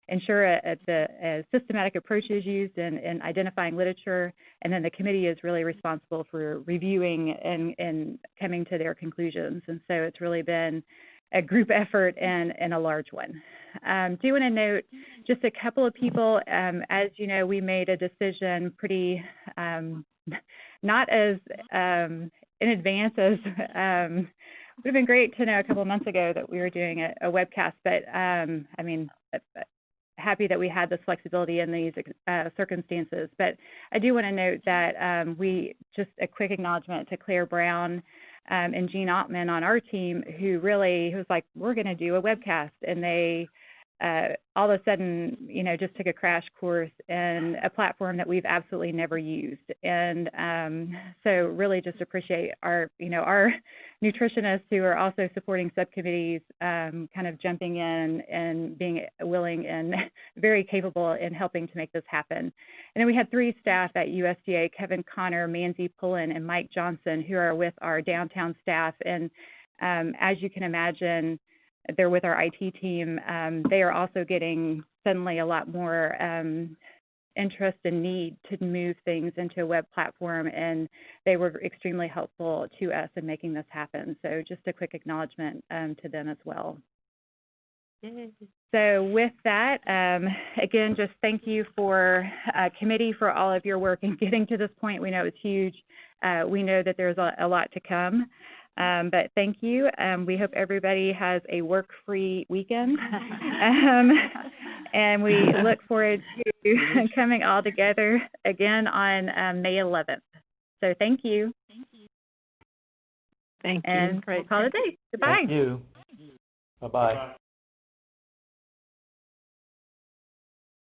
ensure a systematic approach is used in identifying literature, and then the committee is really responsible for reviewing and coming to their conclusions. And so it's really been a group effort and a large one. Do want to note just a couple of people. As you know, we made a decision pretty not as in advance as it would have been great to know a couple of months ago that we were doing a webcast, but happy that we had this flexibility in these circumstances. But I do want to note that just a quick acknowledgement to Claire Brown and Jean Ottman on our team, who was like, we're going to do a webcast. And they all of a sudden, just took a crash course in a platform that we've absolutely never used. And so really just appreciate our nutritionists who are also supporting subcommittees, kind of jumping in and being willing and very capable in helping to make this happen. And then we had 3 staff at USDA, Kevin Connor, Manzi Pullen, and Mike Johnson, who are with our downtown staff. And as you can imagine, they're with our IT team. They are also getting suddenly a lot more interest and need to move things into a web platform, and they were extremely helpful to us in making this happen. So just a quick acknowledgement to them as well. So with that, again, just thank you for committee for all of your work in getting to this point. We know it's huge. We know that there's a lot to come. But thank you. We hope everybody has a work-free weekend. And we look forward to coming all together again on May 11th. So thank you. Thank you. And call it a day. Goodbye. Thank you. Bye-bye.